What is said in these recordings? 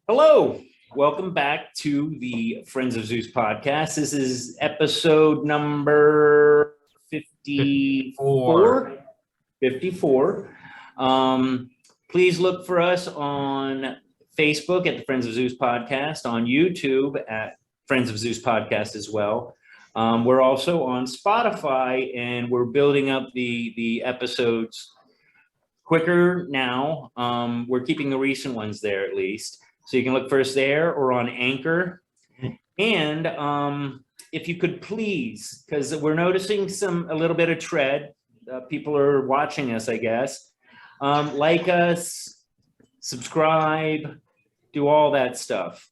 Hello, welcome back to the Friends of Zeus podcast. This is episode number 54. 54. Please look for us on Facebook at the Friends of Zeus podcast, on YouTube at Friends of Zeus podcast as well. We're also on Spotify, and we're building up the episodes quicker now. We're keeping the recent ones there at least. So you can look for us there or on Anchor. And if you could please, because we're noticing a little bit of tread. People are watching us, I guess. Like us, subscribe, do all that stuff.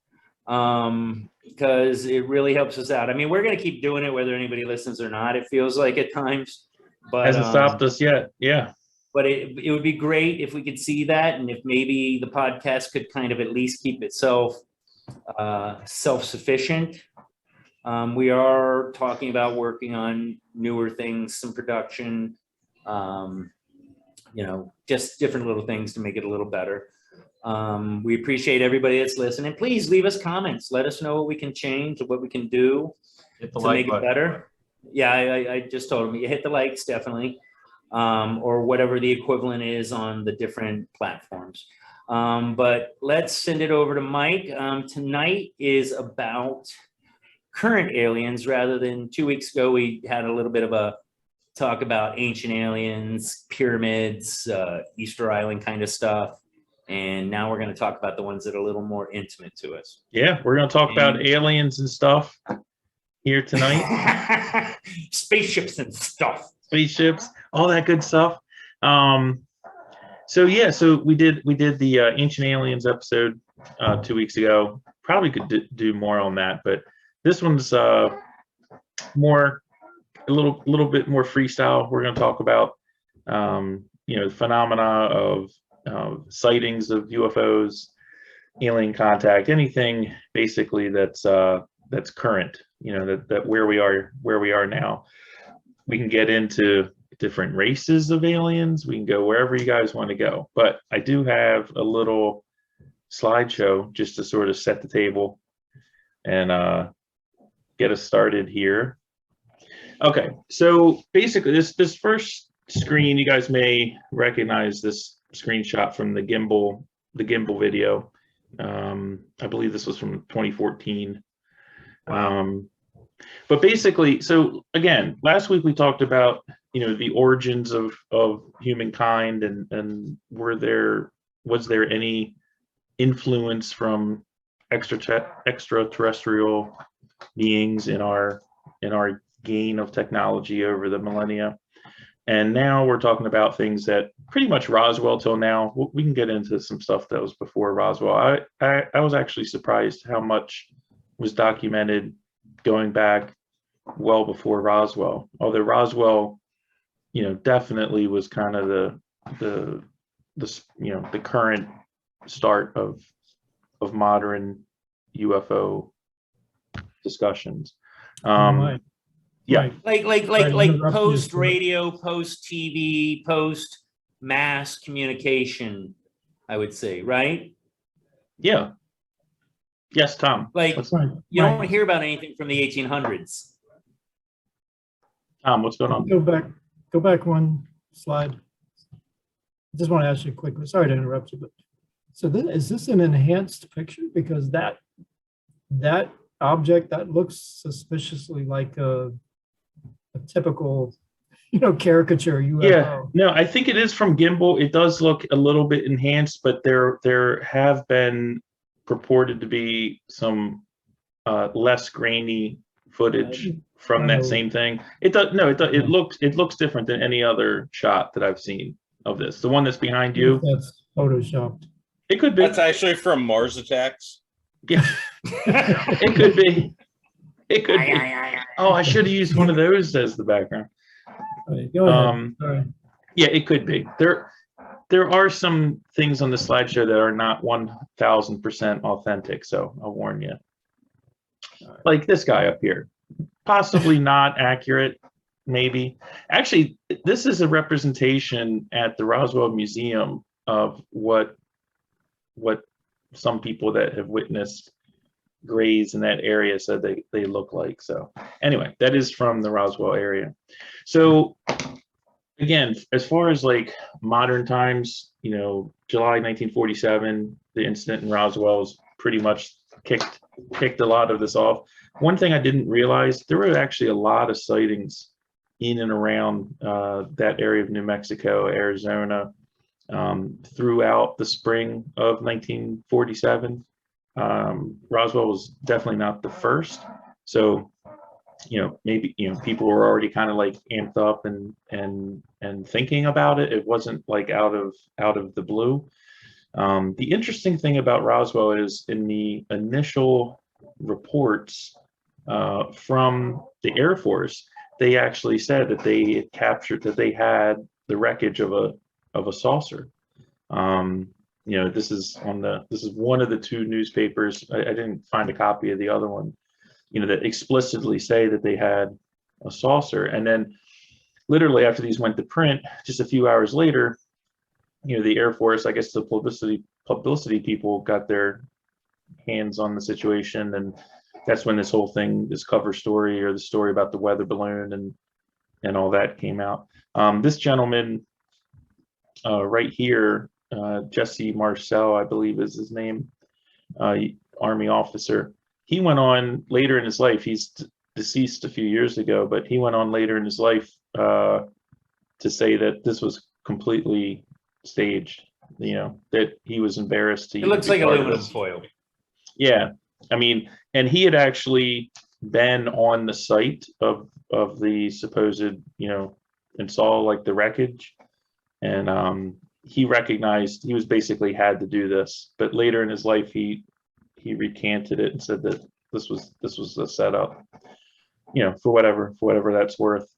Because it really helps us out. I mean, we're going to keep doing it whether anybody listens or not. It feels like at times. But hasn't stopped us yet. Yeah. But it would be great if we could see that, and if maybe the podcast could kind of at least keep itself self-sufficient. We are talking about working on newer things, some production, just different little things to make it a little better. We appreciate everybody that's listening. Please leave us comments. Let us know what we can change, what we can do to make it better. Yeah, I just told him, you hit the likes, definitely. Or whatever the equivalent is on the different platforms. But let's send it over to Mike. Tonight is about current aliens, rather than 2 weeks ago, we had a little bit of a talk about ancient aliens, pyramids, Easter Island kind of stuff. And now we're going to talk about the ones that are a little more intimate to us. Yeah, we're going to talk about aliens and stuff here tonight. Spaceships and stuff. Spaceships, all that good stuff. So we did the Ancient Aliens episode 2 weeks ago. Probably could do more on that, but this one's a little bit more freestyle. We're going to talk about the phenomena of sightings of UFOs, alien contact, anything basically that's current. That where we are now. We can get into different races of aliens. We can go wherever you guys want to go. But I do have a little slideshow just to sort of set the table and get us started here. Okay, so basically this first screen, you guys may recognize this screenshot from the gimbal video. I believe this was from 2014. But basically, so again, last week we talked about, the origins of humankind and was there any influence from extraterrestrial beings in our gain of technology over the millennia. And now we're talking about things that pretty much Roswell till now. We can get into some stuff that was before Roswell. I was actually surprised how much was documented going back well before Roswell, although Roswell, definitely was kind of the current start of modern UFO discussions. Yeah, like post radio, post TV, post mass communication, I would say, right? Yeah. Yes, Tom. You don't hear about anything from the 1800s. Tom, what's going on? Go back one slide. I just want to ask you quickly. Sorry to interrupt you, but so is this an enhanced picture? Because that object that looks suspiciously like a typical, caricature UFO. Yeah, no, I think it is from gimbal. It does look a little bit enhanced, but there have been purported to be some less grainy footage from that same thing. It looks different than any other shot that I've seen of this. The one that's behind you. That's photoshopped. It could be. That's actually from Mars Attacks. Yeah. It could be. It could be. Oh, I should have used one of those as the background. Go ahead. Sorry. Yeah, it could be. There are some things on the slideshow that are not 1,000% authentic, so I'll warn you. Like this guy up here, possibly not accurate, maybe. Actually, this is a representation at the Roswell Museum of what some people that have witnessed grays in that area said they look like. So anyway, that is from the Roswell area. So again, as far as like modern times, you know, July 1947, the incident in Roswell is pretty much kicked a lot of this off. One thing I didn't realize, there were actually a lot of sightings in and around that area of New Mexico, Arizona, throughout the spring of 1947. Roswell was definitely not the first. So, you know, maybe, you know, people were already kind of like amped up and thinking about it. It wasn't like out of the blue. The interesting thing about Roswell is in the initial reports from the Air Force, they actually said that they had captured, that they had the wreckage of a saucer. You know, this is one of the two newspapers. I didn't find a copy of the other one, you know, that explicitly say that they had a saucer. And then literally after these went to print, just a few hours later, you know, the Air Force, I guess the publicity people got their hands on the situation. And that's when this whole thing, this cover story or the story about the weather balloon and all that came out. This gentleman right here, Jesse Marcel, I believe is his name, Army officer. He went on later in his life, he's deceased a few years ago, but he went on later in his life to say that this was completely staged, you know, that he was embarrassed to. It looks like aluminum foil. Yeah, I mean, and he had actually been on the site of the supposed, you know, and saw like the wreckage, and he recognized he was basically had to do this. But later in his life, he recanted it and said that this was a setup, you know, for whatever that's worth.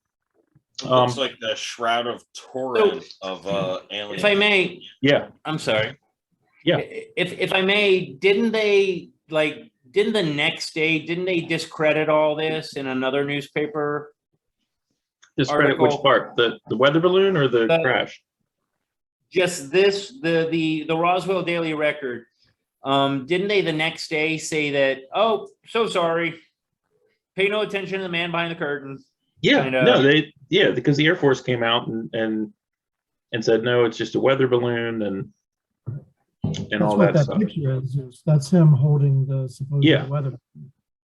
Looks like the Shroud of Turin of Alien. If I may, Yeah, I'm sorry. Yeah. If I may, didn't the next day, didn't they discredit all this in another newspaper? discredit which part? The weather balloon or the crash? Just this, the Roswell Daily Record. Didn't they the next day say that, oh, so sorry, pay no attention to the man behind the curtain? Yeah, no, because the Air Force came out and said, no, it's just a weather balloon and all that stuff. Picture is Zeus. That's him holding the supposed weather.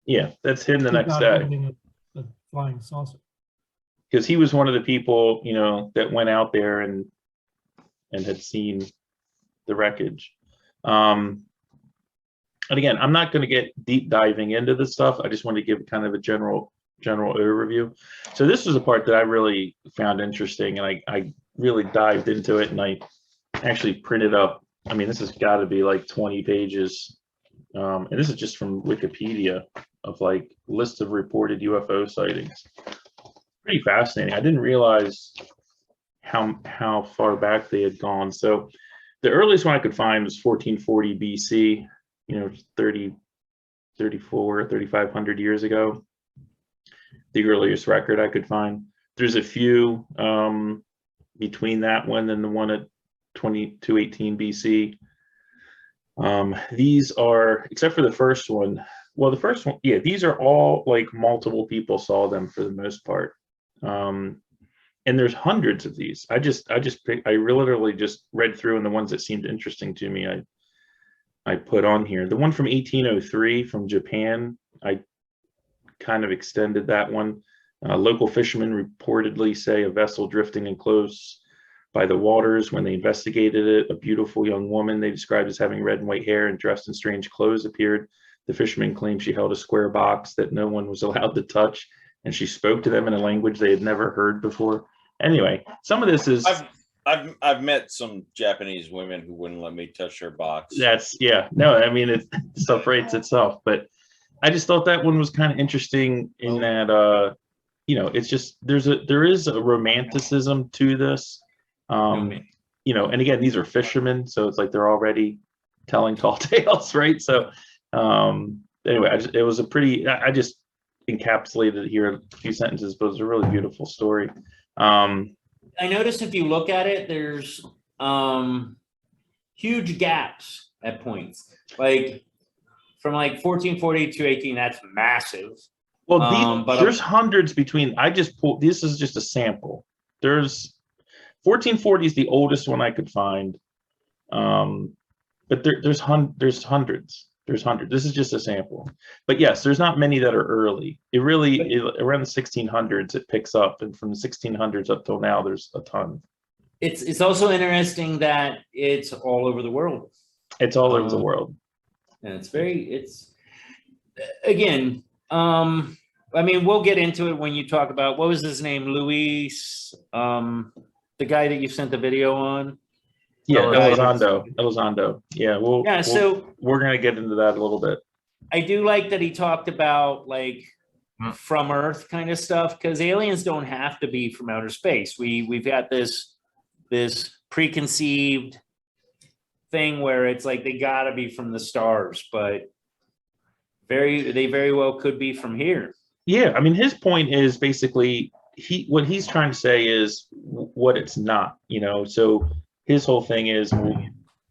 Yeah, that's him the next not day. holding a flying saucer. Because he was one of the people, you know, that went out there and had seen the wreckage. And again, I'm not going to get deep diving into this stuff. I just want to give kind of a general overview. So this was a part that I really found interesting, and I really dived into it, and I actually printed up. I mean, this has got to be like 20 pages, and this is just from Wikipedia of like list of reported UFO sightings. Pretty fascinating. I didn't realize how far back they had gone. So the earliest one I could find was 1440 BC, you know, 3,500 years ago. The earliest record I could find. There's a few between that one and the one at 2218 BC. These are, except for the first one, well, the first one, yeah, these are all like multiple people saw them for the most part. And there's hundreds of these. I literally just read through, and the ones that seemed interesting to me, I put on here. The one from 1803 from Japan, I kind of extended that one. Local fishermen reportedly say a vessel drifting in close by the waters. When they investigated it, a beautiful young woman they described as having red and white hair and dressed in strange clothes appeared. The fishermen claimed she held a square box that no one was allowed to touch, and she spoke to them in a language they had never heard before. Anyway, some of this is... I've met some Japanese women who wouldn't let me touch their box. No, I mean, it separates itself, but I just thought that one was kind of interesting in that, you know, it's just, there is a romanticism to this, you know, and again, these are fishermen, so it's like they're already telling tall tales, right? So anyway, it was a pretty, I just encapsulated here a few sentences, but it was a really beautiful story. I noticed if you look at it, there's huge gaps at points. Like from like 1440 to 18, that's massive. Well, But there's hundreds between. I just pulled. This is just a sample. There's 1440 is the oldest one I could find. But there's hundreds. There's hundreds. This is just a sample. But yes, there's not many that are early. It really around the 1600s it picks up, and from the 1600s up till now, there's a ton. It's also interesting that it's all over the world. It's all over the world. And it's again, I mean, we'll get into it when you talk about, what was his name? Luis, the guy that you sent the video on. Yeah, Elizondo. Yeah, we're gonna get into that a little bit. I do like that he talked about like from Earth kind of stuff, because aliens don't have to be from outer space. We've got this preconceived thing where it's like they gotta be from the stars, but they very well could be from here. Yeah, I mean, his point is basically what he's trying to say is what it's not, you know. So his whole thing is,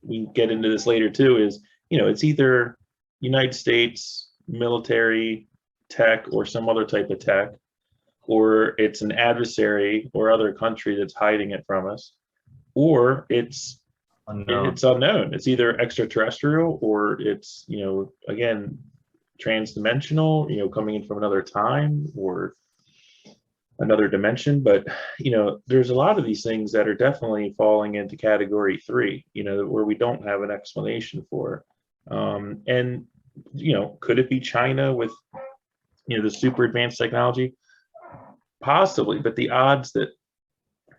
we can get into this later too, is, you know, it's either United States military tech or some other type of tech, or it's an adversary or other country that's hiding it from us, or it's unknown. It's either extraterrestrial, or it's, you know, again, transdimensional, you know, coming in from another time or another dimension. But, you know, there's a lot of these things that are definitely falling into category 3, you know, where we don't have an explanation for. And, you know, could it be China with, you know, the super advanced technology? Possibly, but the odds that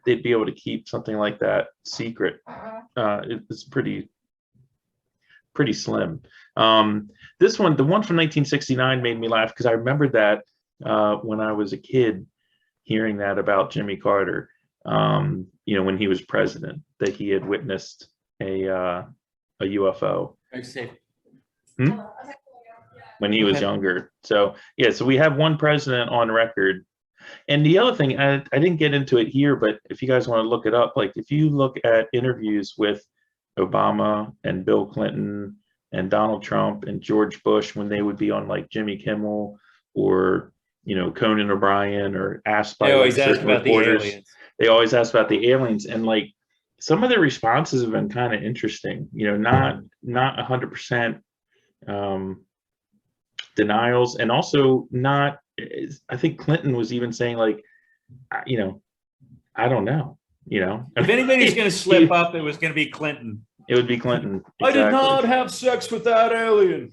they'd be able to keep something like that secret is pretty slim. This one, the one from 1969, made me laugh because I remembered that when I was a kid, hearing that about Jimmy Carter, you know, when he was president, that he had witnessed a UFO when he was younger. So yeah, so we have one president on record. And the other thing, I didn't get into it here, but if you guys want to look it up, like if you look at interviews with Obama and Bill Clinton and Donald Trump and George Bush, when they would be on like Jimmy Kimmel or, you know, Conan O'Brien, or asked by They always like, ask about reporters, the aliens. They always ask about the aliens, and like some of the responses have been kind of interesting. You know, not 100% denials, and also not. I think Clinton was even saying like, you know, I don't know. You know, If anybody's going to slip up, it was going to be Clinton. It would be Clinton. I did not have sex with that alien.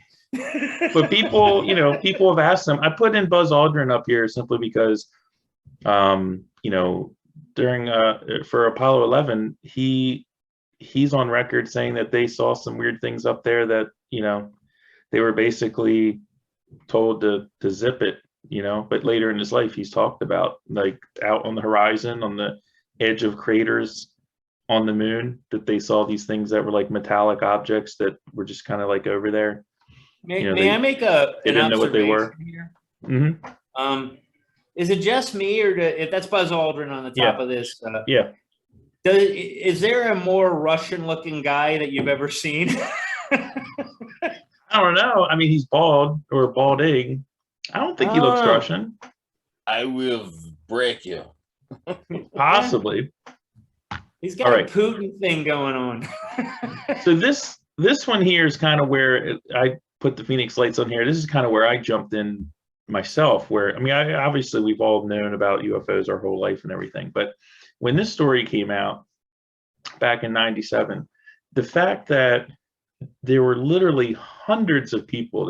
But people, you know, people have asked him. I put in Buzz Aldrin up here simply because, you know, during for Apollo 11, he's on record saying that they saw some weird things up there that, you know, they were basically told to zip it, you know. But later in his life, he's talked about like out on the horizon, on the edge of craters on the moon, that they saw these things that were like metallic objects that were just kind of like over there. May I make they didn't know what they were. Here? Mm-hmm. Is it just me, or if that's Buzz Aldrin on the top of this? Yeah. Is there a more Russian-looking guy that you've ever seen? I don't know. I mean, he's bald or balding. I don't think he looks Russian. I will break you. Possibly. He's got a Putin thing going on. So this one here is kind of where I put the Phoenix Lights on here. This is kind of where I jumped in myself, where, I mean, obviously we've all known about UFOs our whole life and everything, but when this story came out back in '97, the fact that there were literally hundreds of people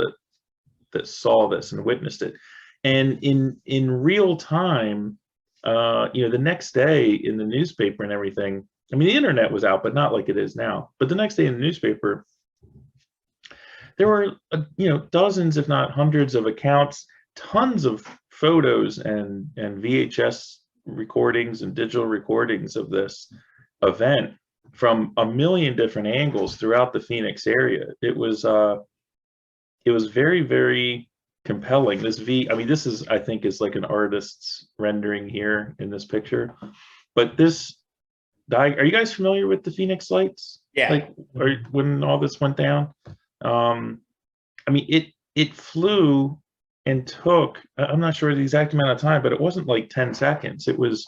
that saw this and witnessed it, and in real time, you know, the next day in the newspaper and everything, I mean, the internet was out, but not like it is now. But the next day in the newspaper, there were, you know, dozens, if not hundreds of accounts, tons of photos and VHS recordings and digital recordings of this event from a million different angles throughout the Phoenix area. It was very, very compelling. I mean, this is, I think, is like an artist's rendering here in this picture. But are you guys familiar with the Phoenix Lights? Yeah. Like, or when all this went down. I mean, it flew and took, I'm not sure the exact amount of time, but it wasn't like 10 seconds. It was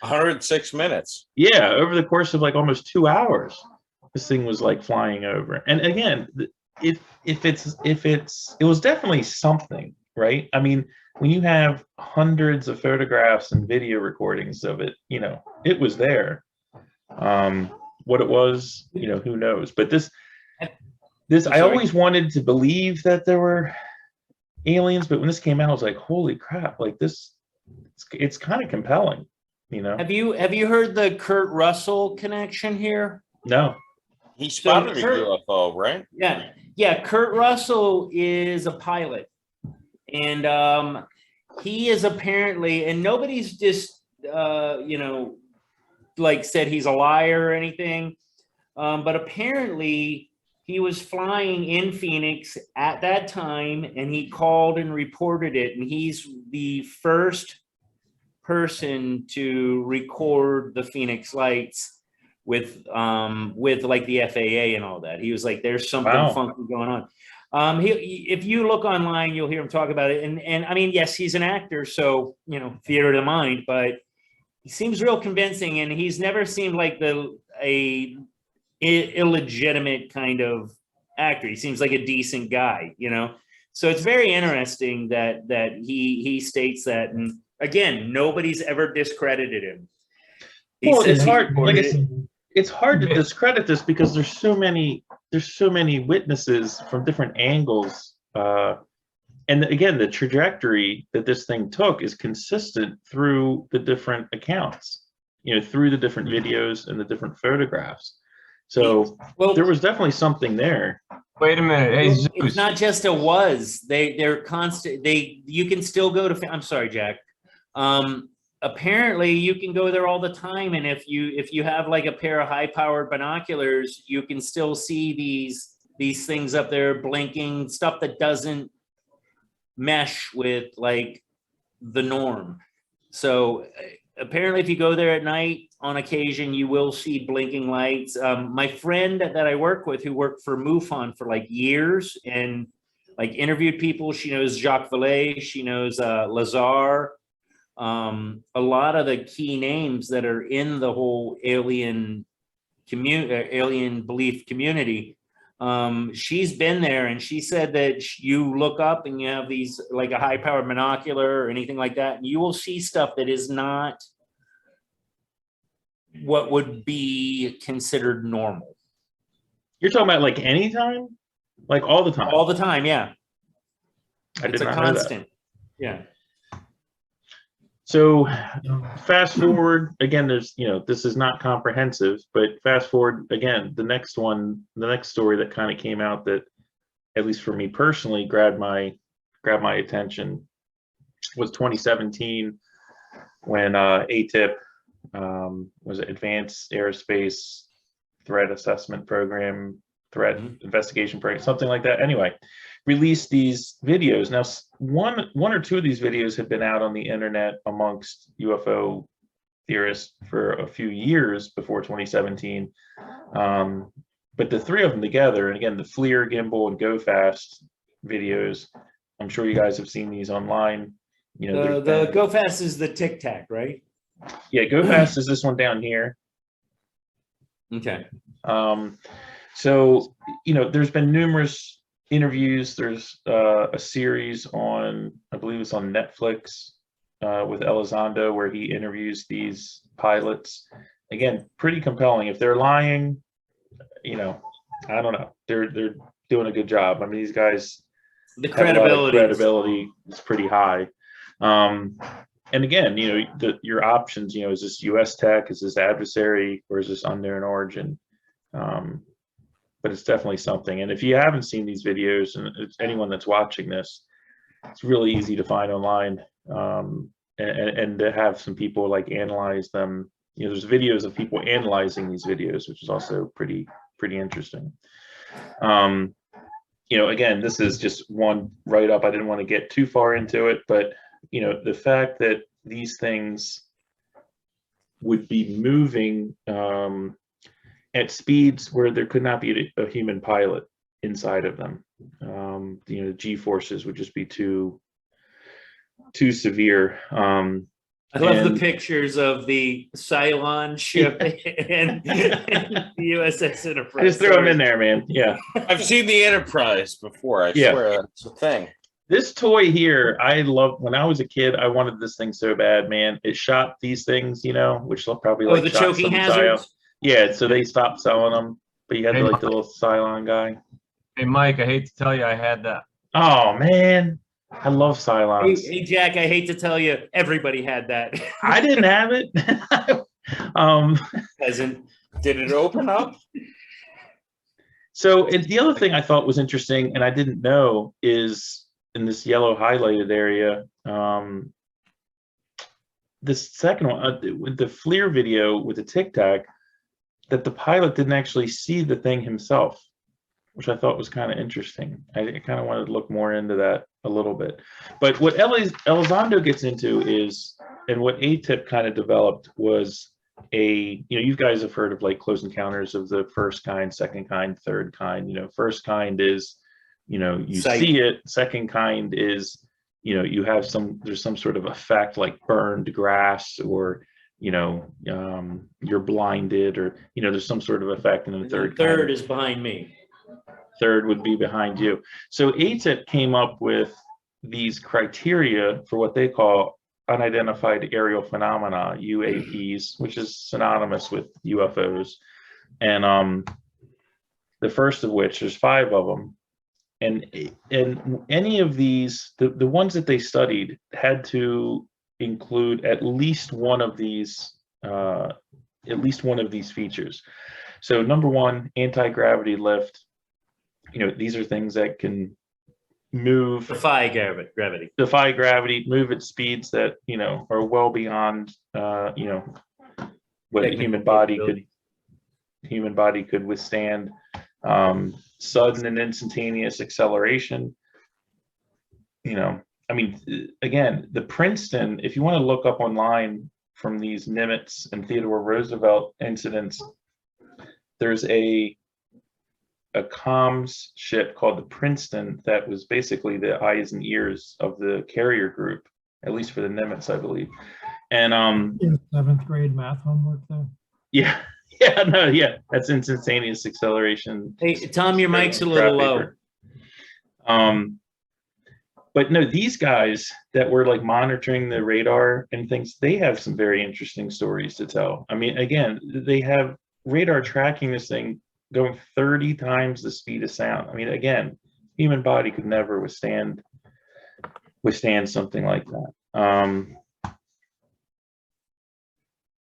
106 minutes. yeah, over the course of like almost 2 hours, this thing was like flying over. And again, it was definitely something, right? I mean, when you have hundreds of photographs and video recordings of it, you know, it was there. What it was, you know, who knows? But this I always wanted to believe that there were aliens, but when this came out, I was like, holy crap! Like this, it's kind of compelling, you know. Have you heard the Kurt Russell connection here? No. He spotted a UFO, right? Yeah. Yeah. Kurt Russell is a pilot. And he is apparently, and nobody's just, you know, like said he's a liar or anything. But apparently he was flying in Phoenix at that time and he called and reported it. And he's the first person to record the Phoenix lights with like the FAA and all that. He was like, there's something funky going on. If you look online, you'll hear him talk about it. And I mean, yes, he's an actor, so, you know, theater of the mind, but he seems real convincing, and he's never seemed like a illegitimate kind of actor. He seems like a decent guy, you know. So it's very interesting that he states that, and again, nobody's ever discredited him. Well, it's hard. Like it's hard to discredit this because there's so many witnesses from different angles, and again, the trajectory that this thing took is consistent through the different accounts, you know, through the different videos and the different photographs. So there was definitely something there. Wait a minute. Hey, Zeus. It's not just a was. They're constant. You can still go to. I'm sorry, Jack. Apparently you can go there all the time, and if you have like a pair of high-powered binoculars, you can still see these things up there blinking, stuff that doesn't mesh with like the norm. So apparently if you go there at night, on occasion you will see blinking lights. My friend that I work with, who worked for MUFON for like years and like interviewed people, she knows Jacques Vallée, she knows Lazar, a lot of the key names that are in the whole alien belief community. She's been there, and she said that you look up and you have these like a high powered binocular or anything like that, and you will see stuff that is not what would be considered normal. You're talking about like anytime, like all the time? All the time, yeah. It's a constant. Yeah. So fast forward again, there's, you know, this is not comprehensive, but fast forward again, the next story that kind of came out that, at least for me personally, grabbed my attention was 2017 when AATIP, was it Advanced Aerospace Threat Assessment Program, Threat Investigation Program, something like that. Anyway, released these videos. Now, one or two of these videos had been out on the internet amongst UFO theorists for a few years before 2017. But the three of them together, and again, the FLIR, Gimbal, and Go Fast videos, I'm sure you guys have seen these online. You know, the Go Fast is the Tic Tac, right? Yeah, Go Fast is this one down here. Okay. So, you know, there's been numerous interviews. There's a series on, I believe it's on Netflix, with Elizondo, where he interviews these pilots. Again, pretty compelling. If they're lying, you know, I don't know. They're doing a good job. I mean, these guys, the credibility is pretty high. And again, you know, your options, you know, is this US tech, is this adversary, or is this unknown origin? But it's definitely something. And if you haven't seen these videos, and it's anyone that's watching this, it's really easy to find online, and to have some people like analyze them. You know, there's videos of people analyzing these videos, which is also pretty interesting. You know, again, this is just one write-up. I didn't want to get too far into it, but you know, the fact that these things would be moving, and at speeds where there could not be a human pilot inside of them. The G forces would just be too severe. I love the pictures of the Cylon ship and the USS Enterprise. I just threw them in there, man. Yeah. I've seen the Enterprise before. I swear that's a thing. This toy here, I love. When I was a kid, I wanted this thing so bad, man. It shot these things, which probably like the shot choking some hazards. Yeah, so they stopped selling them, but you had the little Cylon guy. Hey, Mike, I hate to tell you, I had that. Oh man, I love Cylons. Hey, Jack, I hate to tell you, everybody had that. I didn't have it. Did it open up? So, and the other thing I thought was interesting, and I didn't know, is in this yellow highlighted area, this second one, with the FLIR video with the Tic Tac, that the pilot didn't actually see the thing himself, which I thought was kind of interesting. I kind of wanted to look more into that a little bit. But what Elizondo gets into is, and what AATIP kind of developed was you guys have heard of like close encounters of the first kind, second kind, third kind. First kind is, you see it. Second kind is, you have there's some sort of effect like burned grass, or you're blinded, or there's some sort of effect. And then third is behind me. Third would be behind you. So AATIP came up with these criteria for what they call unidentified aerial phenomena, UAPs, which is synonymous with UFOs. And the first of which, there's 5 of them. And any of these, the ones that they studied had to include at least one of these features. So number 1, anti-gravity lift. These are things that can move, defy gravity, move at speeds that are well beyond what the human body could withstand. Sudden and instantaneous acceleration. Again, the Princeton, if you want to look up online from these Nimitz and Theodore Roosevelt incidents, there's a comms ship called the Princeton that was basically the eyes and ears of the carrier group, at least for the Nimitz, I believe. And 7th grade math homework though. Yeah, that's instantaneous acceleration. Hey, Tom, your mic's a little low. But no, these guys that were like monitoring the radar and things, they have some very interesting stories to tell. Again, they have radar tracking this thing going 30 times the speed of sound. Again, human body could never withstand something like that.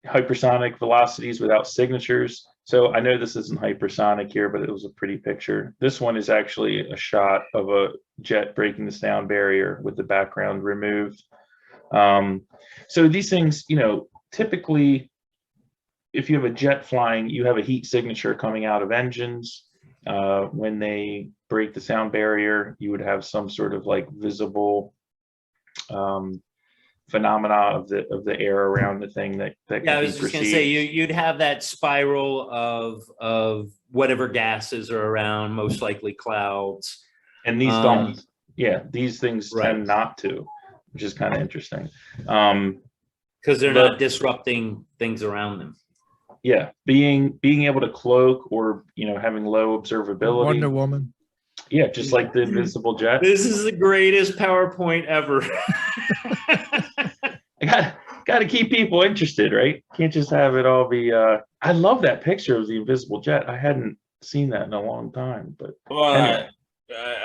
Hypersonic velocities without signatures. So I know this isn't hypersonic here, but it was a pretty picture. This one is actually a shot of a jet breaking the sound barrier with the background removed. So these things, typically, if you have a jet flying, you have a heat signature coming out of engines. When they break the sound barrier, you would have some sort of like visible phenomena of the air around the thing that I was just going to say you'd have that spiral of whatever gases are around, most likely clouds. And these don't. Yeah, these things tend not to, which is kind of interesting. Because they're not disrupting things around them. Yeah, being able to cloak, or having low observability. Wonder Woman. Yeah, just like the invisible jet. This is the greatest PowerPoint ever. I got to keep people interested, right? Can't just have it all be. I love that picture of the invisible jet. I hadn't seen that in a long time, but anyway.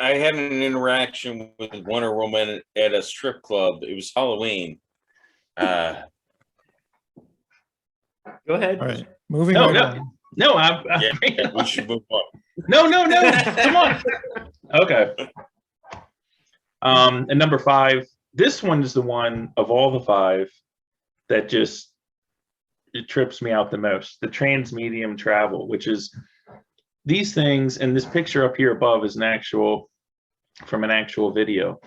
I had an interaction with Wonder Woman at a strip club. It was Halloween. Go ahead. All right, moving on. No, we should move on. No, come on. Okay. And number 5, this one is the one of all the 5 that it trips me out the most. The transmedium travel, which is these things, and this picture up here above is from an actual video,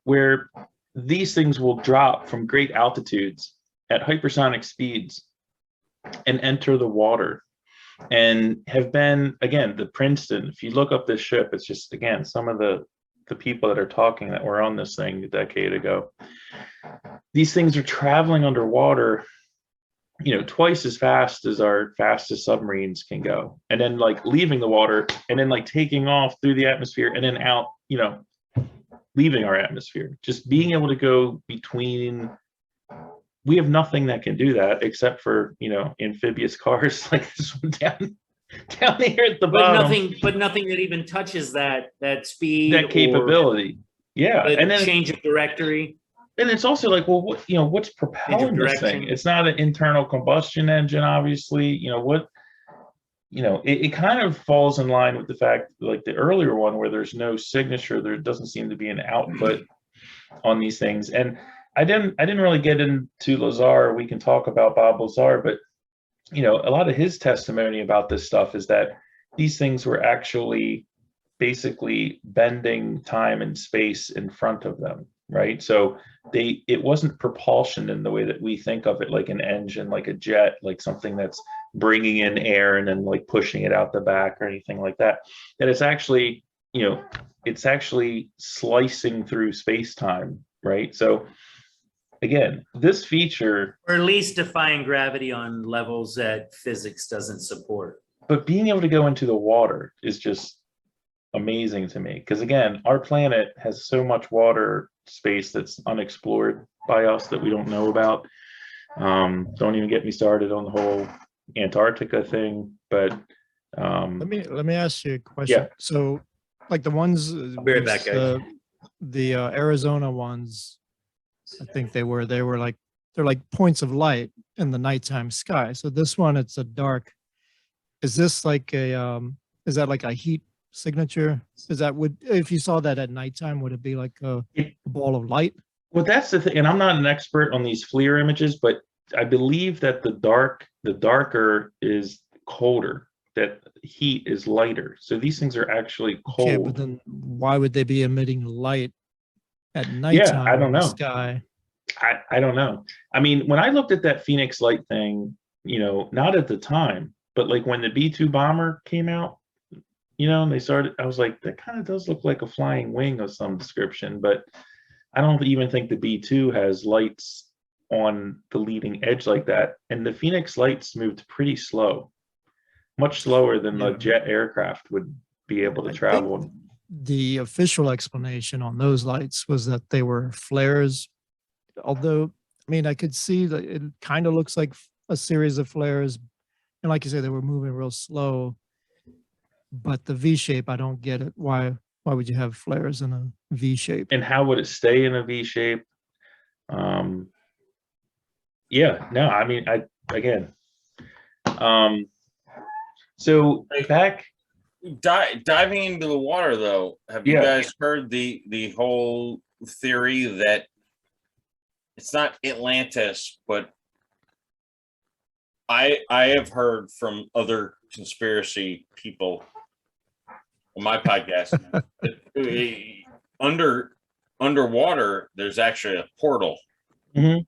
where these things will drop from great altitudes at hypersonic speeds and enter the water. and have been, again, the Princeton. If you look up this ship, it's just, again, some of the people that are talking that were on this thing a decade ago. These things are traveling underwater, twice as fast as our fastest submarines can go, and then like leaving the water, and then like taking off through the atmosphere, and then out, leaving our atmosphere. Just being able to go between. We have nothing that can do that except for amphibious cars like this one down here at the bottom. But nothing that even touches that speed, that capability. Yeah, and then change of directory. And it's also like, well, what's propelling this thing? It's not an internal combustion engine, obviously. It kind of falls in line with the fact, like the earlier one, where there's no signature, there doesn't seem to be an output on these things. And I didn't really get into Lazar. We can talk about Bob Lazar, but a lot of his testimony about this stuff is that these things were actually basically bending time and space in front of them, right? So it wasn't propulsion in the way that we think of it, like an engine, like a jet, like something that's bringing in air and then like pushing it out the back or anything like that. That it's actually, it's actually slicing through space-time, right? So again, this feature, or at least defying gravity on levels that physics doesn't support. But being able to go into the water is just amazing to me, because again, our planet has so much water space that's unexplored by us that we don't know about. Don't even get me started on the whole Antarctica thing. But let me ask you a question. Yeah. So, like the ones, Be right back, guys. the Arizona ones, I think they're like points of light in the nighttime sky. So this one, it's a dark. Is this like is that like a heat signature? If you saw that at nighttime, would it be like a ball of light? Well, that's the thing, and I'm not an expert on these FLIR images, but I believe that the darker is colder, that heat is lighter. So these things are actually cold. Okay, but then why would they be emitting light at nighttime? Yeah, I don't know. In the sky? I don't know. I mean, when I looked at that Phoenix Light thing, not at the time, but like when the B-2 bomber came out, and they started, I was like, that kind of does look like a flying wing of some description, but I don't even think the B-2 has lights on the leading edge like that. And the Phoenix Lights moved pretty slow, much slower than the jet aircraft would be able to travel. The official explanation on those lights was that they were flares. Although, I mean, I could see that it kind of looks like a series of flares. And like you said, they were moving real slow. But the V shape, I don't get it. Why would you have flares in a V shape? And how would it stay in a V shape? Yeah, no, I mean, so back diving into the water, though, have you guys heard the whole theory that it's not Atlantis, but I have heard from other conspiracy people on my podcast that underwater there's actually a portal. Mm-hmm.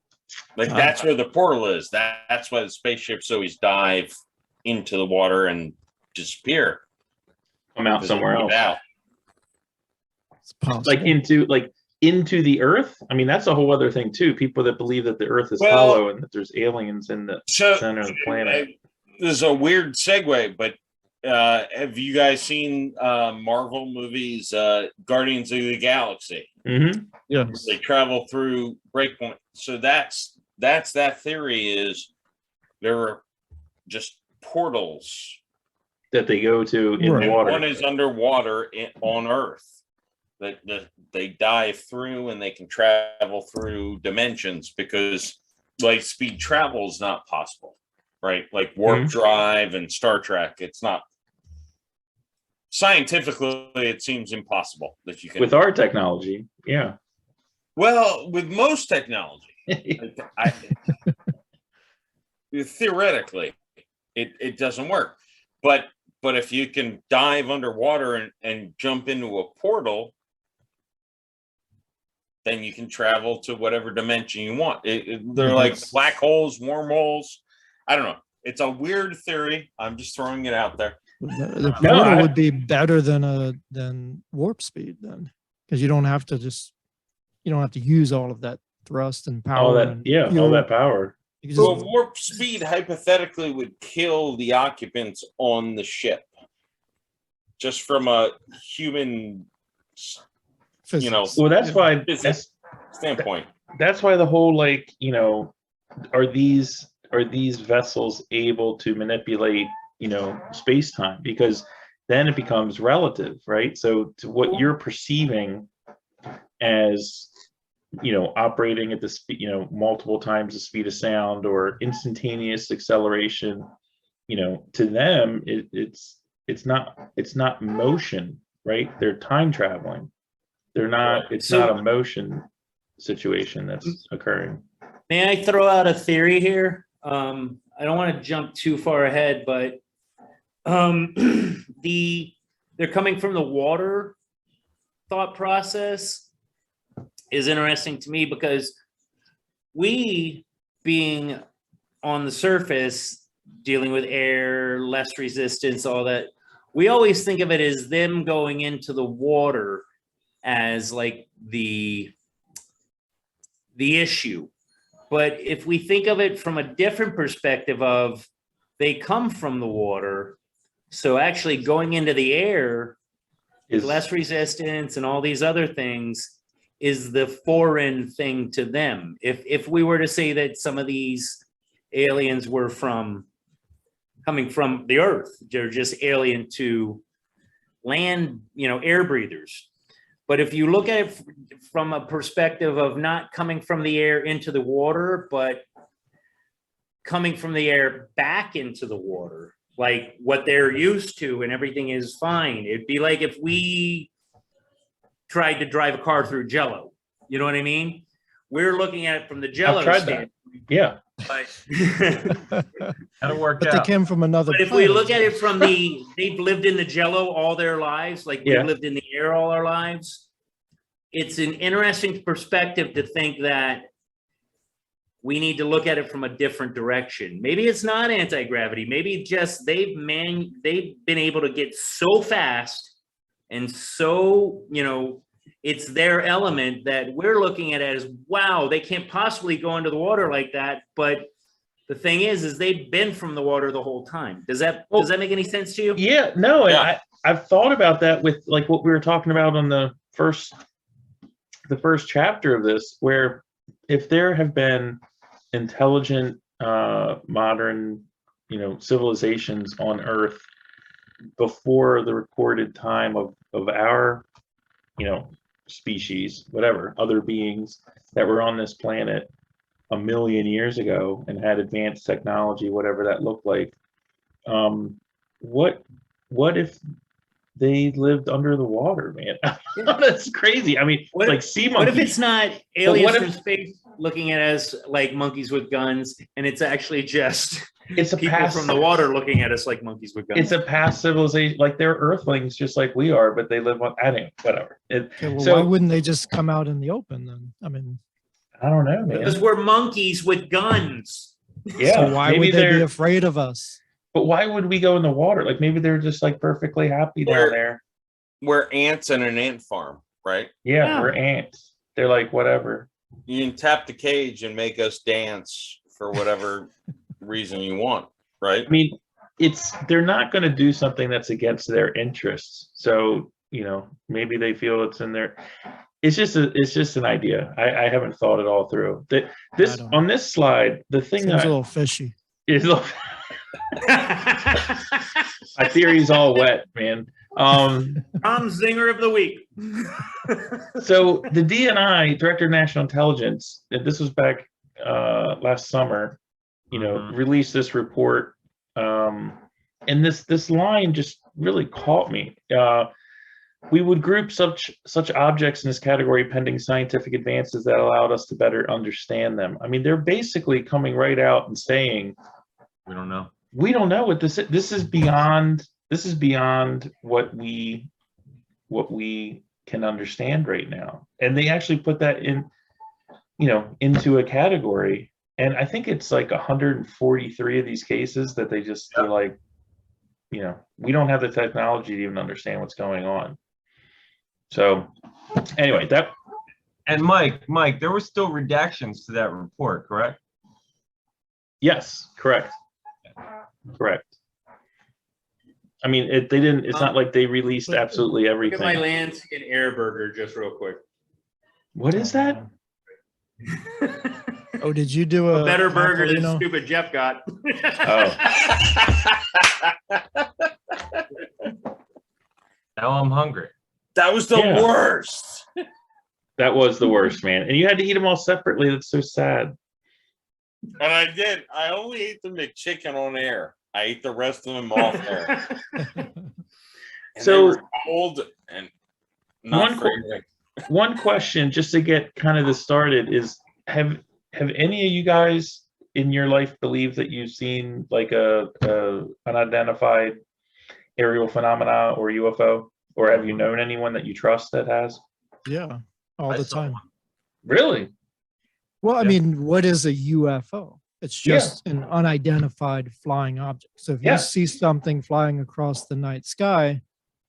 Like that's where the portal is. That's why the spaceships always dive into the water and disappear. Come out somewhere else. It's possible. Like into the Earth. I mean, that's a whole other thing too. People that believe that the Earth is hollow and that there's aliens in the center of the planet. This is a weird segue, but have you guys seen Marvel movies, Guardians of the Galaxy? Mm-hmm. Yes. They travel through breakpoint. So that's that theory is there are just portals that they go to in the water. One is underwater on Earth that they dive through, and they can travel through dimensions because light speed travel is not possible, right? Like warp drive and Star Trek, it's not. Scientifically, it seems impossible that you can. With our technology, yeah. Well, with most technology, theoretically, it doesn't work. But if you can dive underwater and jump into a portal, then you can travel to whatever dimension you want. They're like black holes, wormholes. I don't know. It's a weird theory. I'm just throwing it out there. The No, portal I- would be better than warp speed then, because you don't have to use all of that thrust and power. All that, and yeah, all fuel. that power. You can just- Well, warp speed hypothetically would kill the occupants on the ship. Just from a human you know, physics. Well, that's Yeah. why physics standpoint. that's why the whole, like, you know, are these vessels able to manipulate, you know, space-time? Because then it becomes relative, right? So to what you're perceiving as, you know, operating at the speed, you know, multiple times the speed of sound or instantaneous acceleration, you know, to them it's not motion, right? They're time traveling. They're not, it's So- not a motion situation that's occurring. May I throw out a theory here? I don't want to jump too far ahead, but they're coming from the water thought process is interesting to me, because we, being on the surface, dealing with air, less resistance, all that, we always think of it as them going into the water as like the issue. But if we think of it from a different perspective of they come from the water, so actually going into the air with Is less resistance and all these other things is the foreign thing to them. If we were to say that some of these aliens were coming from the earth, they're just alien to land, you know, air breathers. But if you look at it from a perspective of not coming from the air into the water, but coming from the air back into the water, like what they're used to and everything is fine. It'd be like if we tried to drive a car through Jello. You know what I mean? We're looking at it from the Jello I've tried standpoint. yeah. But How to work But they out. came from another But if we planet. look at it from they've lived in the Jello all their lives, like Yeah. we've lived in the air all our lives. It's an interesting perspective to think that we need to look at it from a different direction. Maybe it's not anti-gravity. Maybe just they've been able to get so fast and so, you know, it's their element that we're looking at it as, wow, they can't possibly go into the water like that. But the thing is they've been from the water the whole time. Does that make any sense to you? Yeah, no, Yeah. I've thought about that with like what we were talking about on the first chapter of this, where if there have been intelligent modern, you know, civilizations on Earth before the recorded time of our, you know, species, whatever, other beings that were on this planet 1 million years ago and had advanced technology, whatever that looked like, what if they lived under the water, man? That's crazy. I mean, What- like sea What if monkeys. it's not aliens what if- from space looking at us like monkeys with guns, and it's actually just It's a people past from the water looking at us like monkeys with guns? It's a past civilization, like they're Earthlings, just like we are, but they live on. I don't. Whatever. Okay, well, so why wouldn't they just come out in the open then? I mean, I don't know, man. Because we're monkeys with guns. Yeah. so why maybe would they be they're- afraid of us? But why would we go in the water? Like maybe they're just like perfectly happy down We're- there. We're ants in an ant farm, right? Yeah, Yeah. we're ants. They're like whatever. You can tap the cage and make us dance for whatever reason you want, right? I mean, they're not going to do something that's against their interests. So you know, maybe they feel it's in their. It's just an idea. I haven't thought it all through. That this don't- on this slide, the thing Seems that a little fishy. is my theory's all wet, man. Tom Zinger of the week. So the DNI, Director of National Intelligence, and this was back last summer, you know, Mhm. released this report, and this line just really caught me. We would group such objects in this category pending scientific advances that allowed us to better understand them. I mean, they're basically coming right out and saying, We don't know. we don't know what this is. This is beyond what we can understand right now. And they actually put that in, you know, into a category And I think it's like 143 of these cases that they just they're like, you know, we don't have the technology to even understand what's going on. So anyway, that. And Mike, there were still redactions to that report, correct? Yes, correct. Correct. I mean, they didn't, it's not like they released absolutely Look at everything. my Lansing air burger just real quick. What is that? Oh, did you do A better burger than Napolino? stupid Jeff got. Now I'm hungry. That was the Yeah. worst. That was the worst, man. And you had to eat them all separately. That's so sad. And I did. I only ate the McChicken on air. I ate the rest of them off air. And So- they were cold and not One fragrant. One question, just to get kind of this started, is have any of you guys in your life believed that you've seen like a unidentified aerial phenomena or UFO, or have you known anyone that you trust that has? Yeah, all I the saw time. one. Really? Well, I Yeah. mean, what is a UFO? It's Yeah. just an unidentified flying object. So if Yeah. you see something flying across the night sky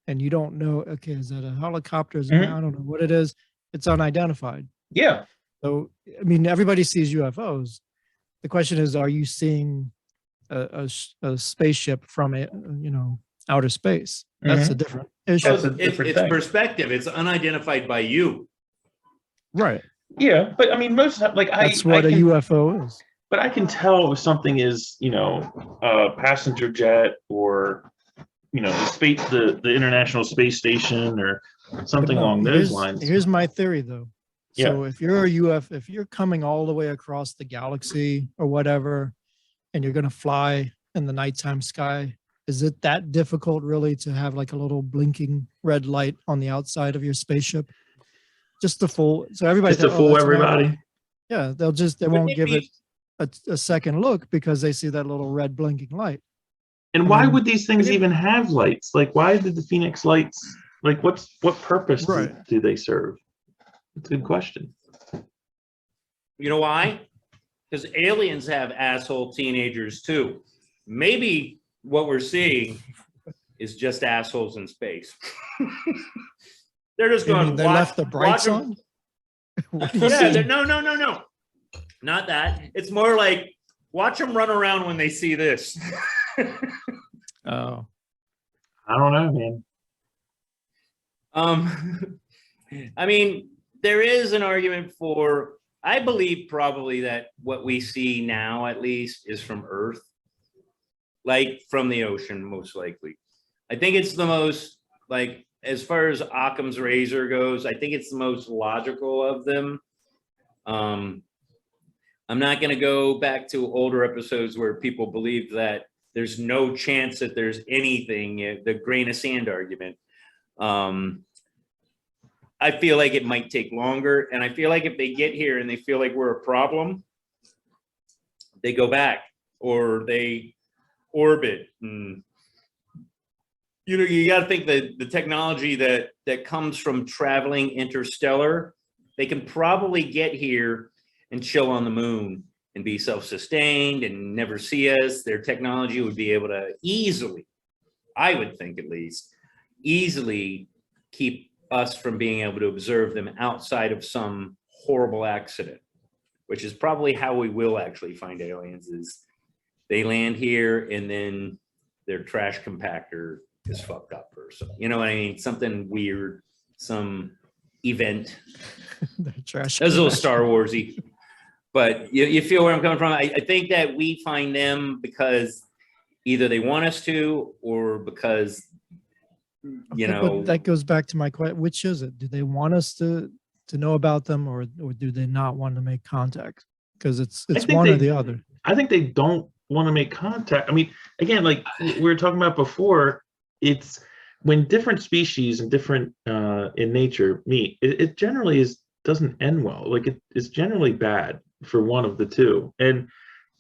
and you don't know, okay, is that a helicopter? Is it- Mhm. I don't know what it is. It's unidentified. Yeah. So, I mean, everybody sees UFOs. The question is, are you seeing a spaceship from outer space? That's a different issue. That's a It's different thing. perspective. It's unidentified by you. Right. Yeah, but I mean, most like That's I what a can, UFO is. but I can tell if something is, a passenger jet or, the International Space Station or something But no, along those lines. Here's my theory, though. So if you're a UFO, if you're coming all the way across the galaxy or whatever, and you're going to fly in the nighttime sky, is it that difficult really to have like a little blinking red light on the outside of your spaceship? Just to fool, so everybody. Just to thinks, fool that's an everybody. airplane. Yeah, they Wouldn't won't it give be- it a second look because they see that little red blinking light. And I why mean, would these things even have lights? Like, why did the Phoenix lights? Like, what purpose Right. do they serve? It's a good question. You know why? Because aliens have asshole teenagers too. Maybe what we're seeing is just assholes in space. They're just You going. mean they watch- left the brights watch 'em- on? What do you Yeah, mean? no, not that. It's more like watch them run around when they see this. Oh, I don't know, man. I mean, there is an argument for. I believe probably that what we see now, at least, is from Earth, like from the ocean, most likely. I think it's the most, like, as far as Occam's razor goes, I think it's the most logical of them. I'm not going to go back to older episodes where people believe that there's no chance that there's anything, the grain of sand argument. I feel like it might take longer. And I feel like if they get here and they feel like we're a problem, they go back or they orbit. And, you got to think that the technology that comes from traveling interstellar, they can probably get here and chill on the moon and be self-sustained and never see us. Their technology would be able to easily, I would think at least, easily keep us from being able to observe them outside of some horrible accident, which is probably how we will actually find aliens. Is they land here and then their trash compactor is fucked up or something. You know what I mean? Something weird, some event. the trash. That's a little compactor. Star Warsy, but you feel where I'm coming from. I think that we find them because either they want us to, or because Okay, but that goes back to my question. Which is it? Do they want us to know about them, or do they not want to make contact? Because it's think one or they- the other. I think they don't want to make contact. I mean, again, like we were talking about before, it's when different species and different in nature meet, it generally doesn't end well. Like it's generally bad for one of the two. And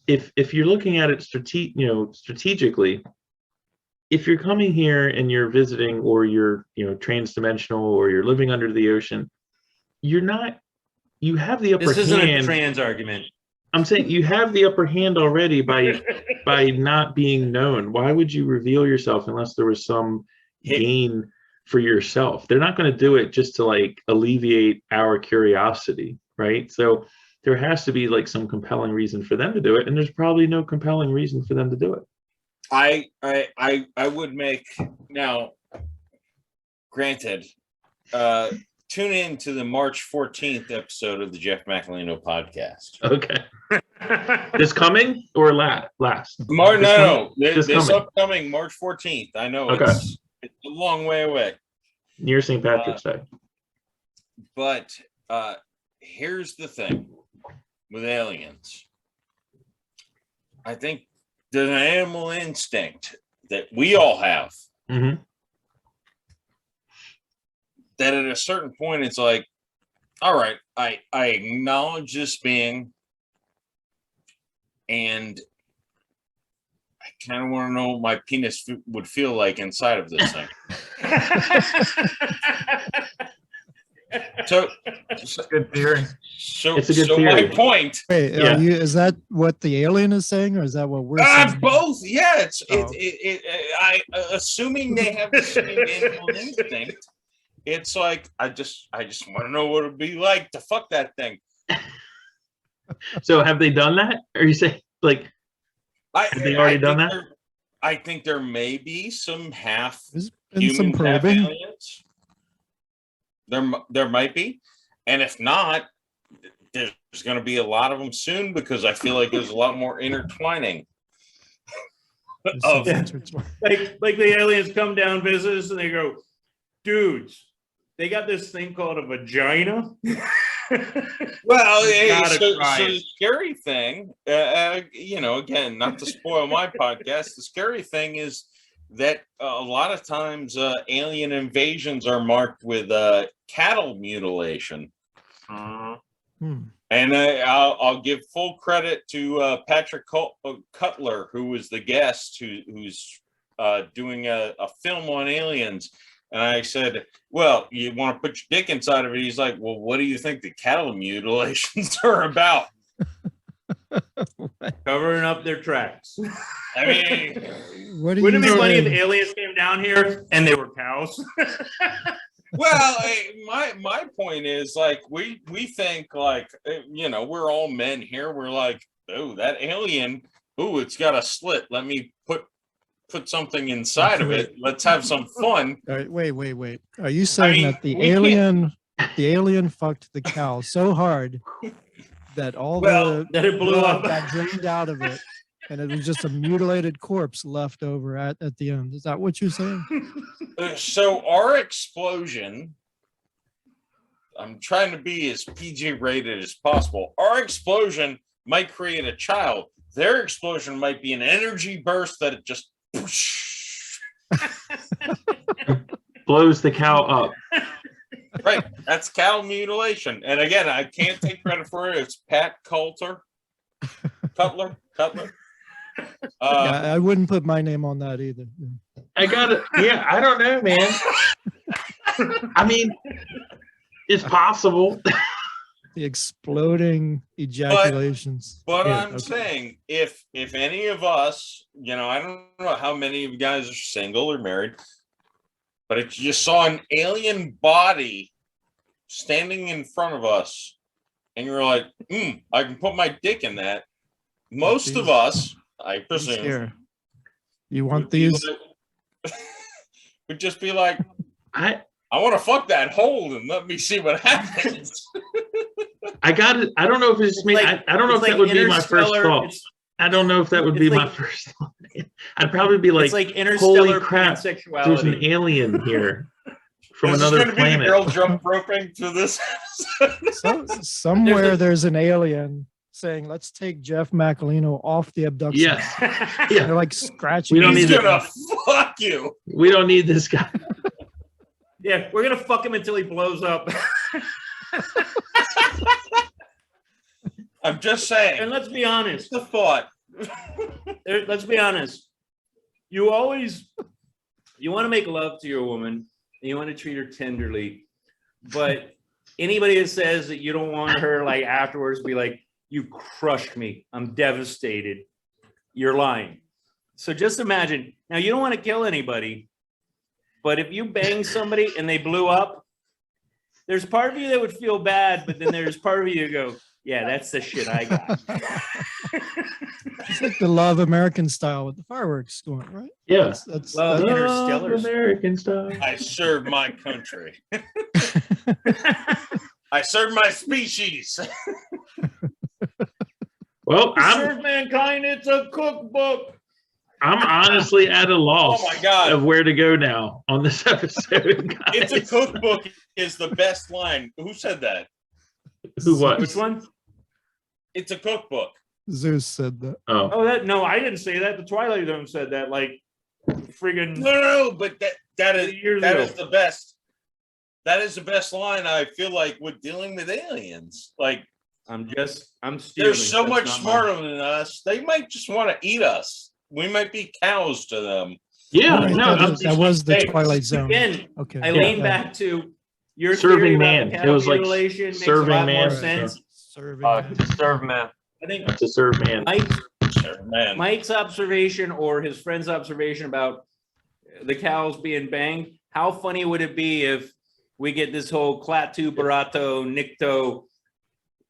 if you're looking at it strategically, if you're coming here and you're visiting, or you're transdimensional, or you're living under the ocean, you have the upper this isn't a hand. trans argument. I'm saying you have the upper hand already by not being known. Why would you reveal yourself unless there was some gain for yourself? They're not going to do it just to like alleviate our curiosity, right? So there has to be like some compelling reason for them to do it, and there's probably no compelling reason for them to do it. I would make now. Granted, tune in to the March 14th episode of the Jeff McElhenney podcast. Okay. This coming or last? No. This coming. upcoming March 14th. I know Okay. it's a long way away. Near St. Patrick's Day. But here's the thing with aliens. I think there's an animal instinct that we all have. Mm-hmm. That at a certain point, it's like, all right, I acknowledge this being, and I kind of want to know what my penis would feel like inside of this thing. So Good theory. It's a good theory. My point. Wait, Yeah. is that what the alien is saying, or is that what we're saying? Both. Yeah, Oh. Assuming they have the same animal instinct. It's like I just want to know what it'd be like to fuck that thing. So have they done that? Or you say like have they already done that? I think there may be some half There's been some human, half probing. aliens. There might be, and if not, there's going to be a lot of them soon because I feel like there's a lot more intertwining. There's some of intertwine- Like the aliens come down, visit us, and they go, dudes, they got this thing called a vagina. Well, Gotta so try the it. scary thing, again, not to spoil my podcast, the scary thing is that a lot of times alien invasions are marked with cattle mutilation. Hmm. And I'll give full credit to Patrick Cutler, who was the guest who's doing a film on aliens. And I said, well, you want to put your dick inside of it? He's like, well, what do you think the cattle mutilations are about? Covering up their tracks. I mean, What do Wouldn't it you be funny if say? aliens came down here and they were cows? well, my point is like we think like we're all men here. We're like, oh, that alien, oh, it's got a slit. Let me put something inside of it. Let's have some fun. All right, wait. Are you saying mean, that the we can't- alien fucked the cow so hard that all Well, that it the blew blood up. got drained out of it, and it was just a mutilated corpse left over at the end? Is that what you're saying? So our explosion, I'm trying to be as PG rated as possible. Our explosion might create a child. Their explosion might be an energy burst that it just blows the cow up. right. That's cattle mutilation. And again, I can't take credit for it. It's Pat Cutler. Yeah, I wouldn't put my name on that either. I got it. Yeah, I don't know, man. I mean, it's possible. The exploding ejaculations. But Yeah, I'm okay. saying if any of us, I don't know how many of you guys are single or married, but if you saw an alien body standing in front of us and you're like, I can put my dick in that. Most of us, I presume, Here. You want would be these? like- would just be like, I want to fuck that hole and let me see what happens. got it. I don't know if it's me. Like- I don't know if it's that like would be my first Interstellar- thought. It's, I don't know if that would it's be my like- first thought. I'd probably be like, it's like interstellar holy crap, there's an pansexuality. alien here from Is another this gonna be the planet. girl jump roping to this? Somewhere there's an alien saying, "Let's take Jeff McElhenney off the abduction." Yes. And Yeah. they're like scratching. We don't He's need to- gonna fuck you. We don't need this guy. Yeah, we're gonna fuck him until he blows up. I'm just saying. And let's be honest. the thought. Let's be honest. You want to make love to your woman, and you want to treat her tenderly, but anybody that says that you don't want her like afterwards, be like, You crushed me. I'm devastated. You're lying. So just imagine. Now, you don't want to kill anybody, but if you bang somebody and they blew up, there's part of you that would feel bad, but then there's part of you that go, yeah, that's the shit I got. It's like the Love American style with the fireworks going, right? Yeah. That's Love that- Interstellar. American style. I served my country. I served my species. Well, Serve mankind, it's a cookbook. I'm honestly at a loss Oh my God. of where to go now on this episode. It's a guys. cookbook is the best line. Who said that? Who what? Which one? It's a cookbook. Zeus said that. Oh, Oh, no, I didn't say that. The Twilight Zone said that, like, friggin' No, but that years is ago. the best. That is the best line I feel like with dealing with aliens. Like I'm stealing. they're so That's much not smarter than us. They might just want to eat us. We might be cows to them. yeah. All right, No, that was the Hey, Twilight Zone. Again, Okay. I lean yeah. back to your Serving theory about man. the It was like mutilation makes serving a lot man. more sense. Serving. To serve man. I think to serve man. Man. Mike's observation or his friend's observation about the cows being banged. How funny would it be if we get this whole Klaatu Barato Nikto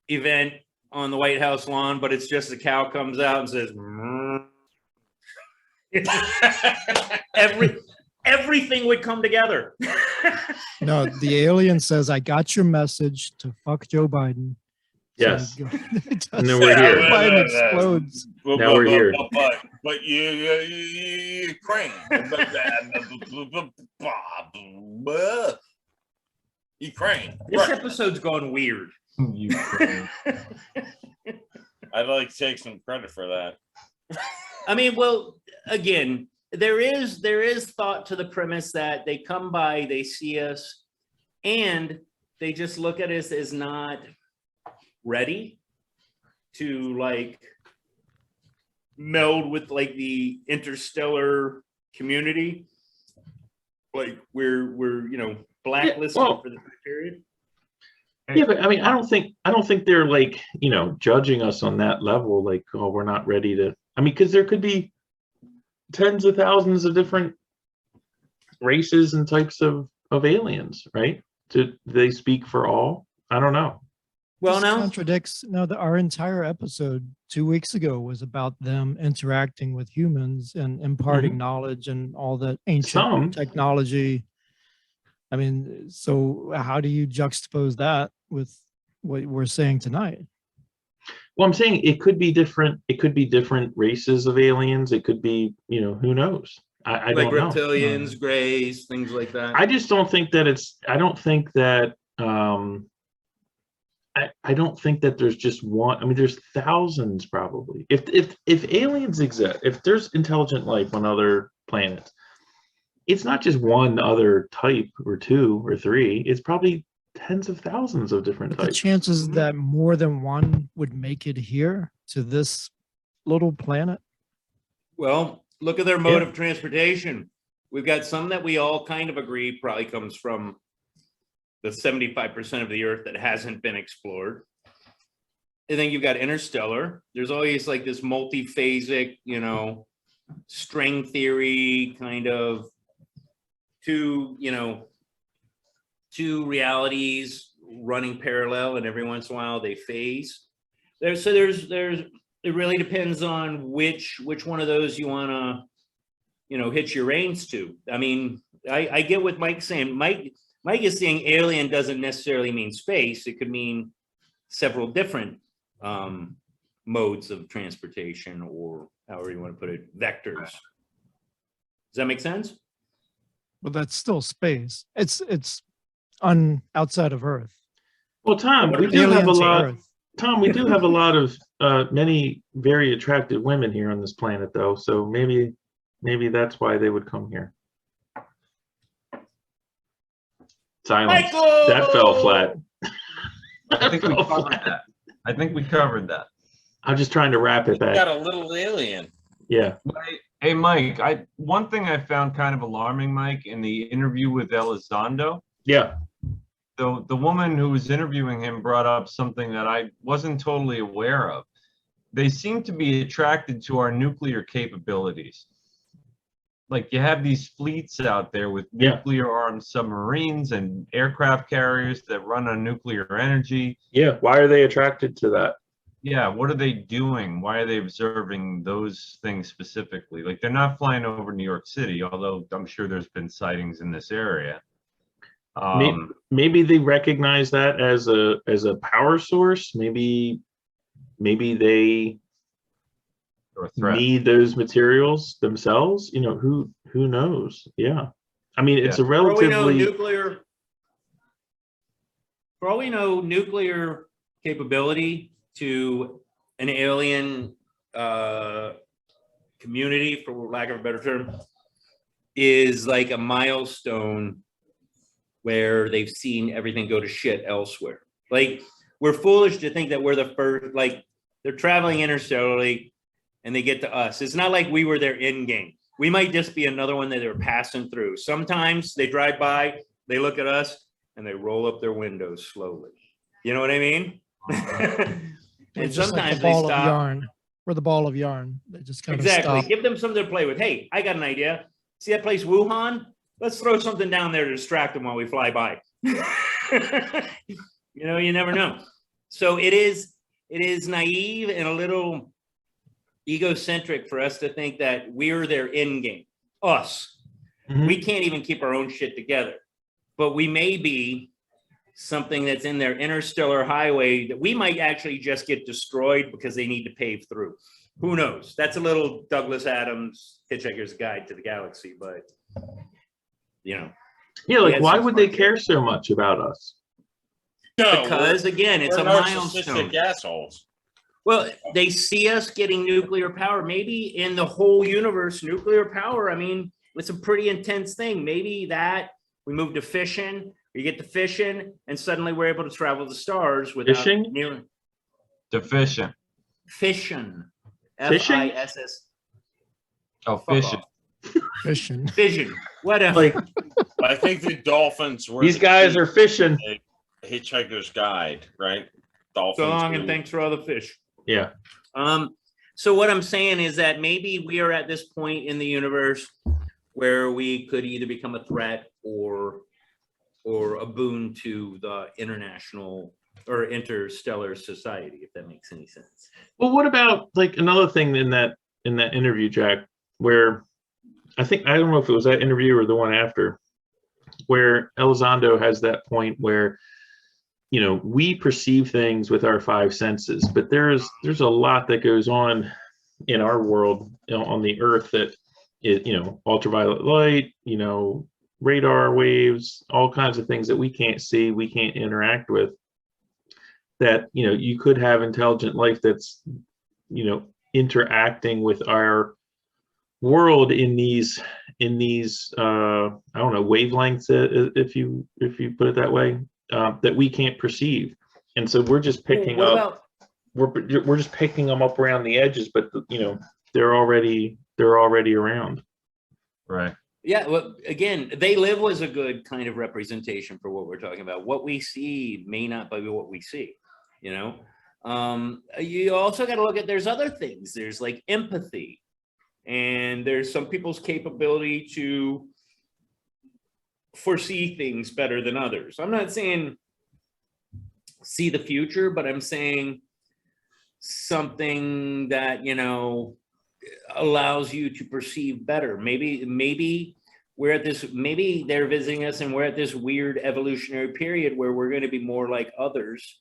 event on the White House lawn, but it's just the cow comes out and says, "Mm." Everything would come together. No, the alien says, "I got your message to fuck Joe Biden." Yes. So And then we're here. Biden explodes. Now we're here. But you Ukraine. Ukraine. This episode's gone weird. I'd like to take some credit for that. I mean, well, again, there is thought to the premise that they come by, they see us, and they just look at us as not ready to like meld with like the interstellar community. Like we're blacklisted well- for the period. Yeah, but I mean, I don't think they're like, judging us on that level. Like, oh, we're not ready to. I mean, because there could be tens of thousands of different races and types of aliens, right? Do they speak for all? I don't know. Well, This no, contradicts. No, our entire episode 2 weeks ago was about them interacting with humans and imparting knowledge and all that ancient Some. technology. I mean, so how do you juxtapose that with what we're saying tonight? Well, I'm saying it could be different. It could be different races of aliens. It could be, who knows? I like don't know. reptilians, grays, things like that. I just don't think that I don't think that I don't think that there's just one. I mean, there's thousands probably. If aliens exist, if there's intelligent life on other planets, it's not just one other type or two or three. It's probably tens of thousands of different But the types. chances that more than one would make it here to this little planet. Well, look at their mode Yeah. of transportation. We've got some that we all kind of agree probably comes from the 75% of the Earth that hasn't been explored. And then you've got interstellar. There's always like this multiphasic, string theory kind of two realities running parallel, and every once in a while they phase. There's it really depends on which one of those you want to hitch your reins to. I mean, I get what Mike's saying. Mike is saying alien doesn't necessarily mean space. It could mean several different modes of transportation, or however you want to put it, vectors. Does that make sense? Well, that's still space. It's outside of Earth. Well, Tom, we do Alien have a to lot. Earth. Tom, we do have a lot of many very attractive women here on this planet, though. So maybe that's why they would come here. Silence. Michael! That fell flat. I think we covered that. I think we covered that. I'm just trying to wrap it We back. got a little alien. Yeah. Hey, Mike, one thing I found kind of alarming, Mike, in the interview with Elizondo, Yeah. the woman who was interviewing him brought up something that I wasn't totally aware of. They seem to be attracted to our nuclear capabilities. Like you have these fleets out there with nuclear armed submarines and aircraft carriers that run on nuclear energy. Yeah. Why are they attracted to that? Yeah, what are they doing? Why are they observing those things specifically? Like they're not flying over New York City, although I'm sure there's been sightings in this area. Maybe they recognize that as a power source. Maybe they Or a threat. need those materials themselves. You know, who knows? Yeah. I mean, it's a relatively For all we know, nuclear capability to an alien community, for lack of a better term, is like a milestone where they've seen everything go to shit elsewhere. Like, we're foolish to think that we're the first, like, they're traveling interstellarly and they get to us. It's not like we were their end game. We might just be another one that they're passing through. Sometimes they drive by, they look at us, and they roll up their windows slowly. You know what I mean? And Just like sometimes the ball they of stop. yarn. We're the ball of yarn. They just kind of Exactly. stop. Give them something to play with. Hey, I got an idea. See that place, Wuhan? Let's throw something down there to distract them while we fly by. You know, you never know. So it is naive and a little egocentric for us to think that we're their end game. Us. Mhm. We can't even keep our own shit together. But we may be something that's in their interstellar highway that we might actually just get destroyed because they need to pave through. Who knows? That's a little Douglas Adams Hitchhiker's Guide to the Galaxy, but you know. Yeah, like Yes, why it's would they fun. care so much about us? No, Because again, it's we're a milestone. narcissistic assholes. Well, they see us getting nuclear power. Maybe in the whole universe, nuclear power, I mean, it's a pretty intense thing. Maybe that we move to fission, you get to fission, and suddenly we're able to travel the stars without Fishing? near Deficient. fission. Fishing? F-I-S-S. Oh, Fuck fishing. off. Fishing. Fission. Whatever. Like I think the dolphins were. these the guys key are fishing. to Hitchhiker's Guide, right? Dolphins. So long, and who- thanks for all the fish. Yeah. So what I'm saying is that maybe we are at this point in the universe where we could either become a threat or a boon to the international or interstellar society, if that makes any sense. Well, what about like another thing in that interview, Jack, where I don't know if it was that interview or the one after, where Elizondo has that point where, you know, we perceive things with our five senses, but there's a lot that goes on in our world, you know, on the Earth that is, you know, ultraviolet light, you know, radar waves, all kinds of things that we can't see, we can't interact with, that, you know, you could have intelligent life that's, you know, interacting with our world in these I don't know, wavelengths, if you put it that way, that we can't perceive. And so we're just picking up, we're just picking them up around the edges, but you know, they're already around. Right. Yeah, well, again, They Live was a good kind of representation for what we're talking about. What we see may not be what we see, you know? You also got to look at, there's other things. There's like empathy, and there's some people's capability to foresee things better than others. I'm not saying see the future, but I'm saying something that, you know, allows you to perceive better. Maybe we're at this, maybe they're visiting us and we're at this weird evolutionary period where we're going to be more like others,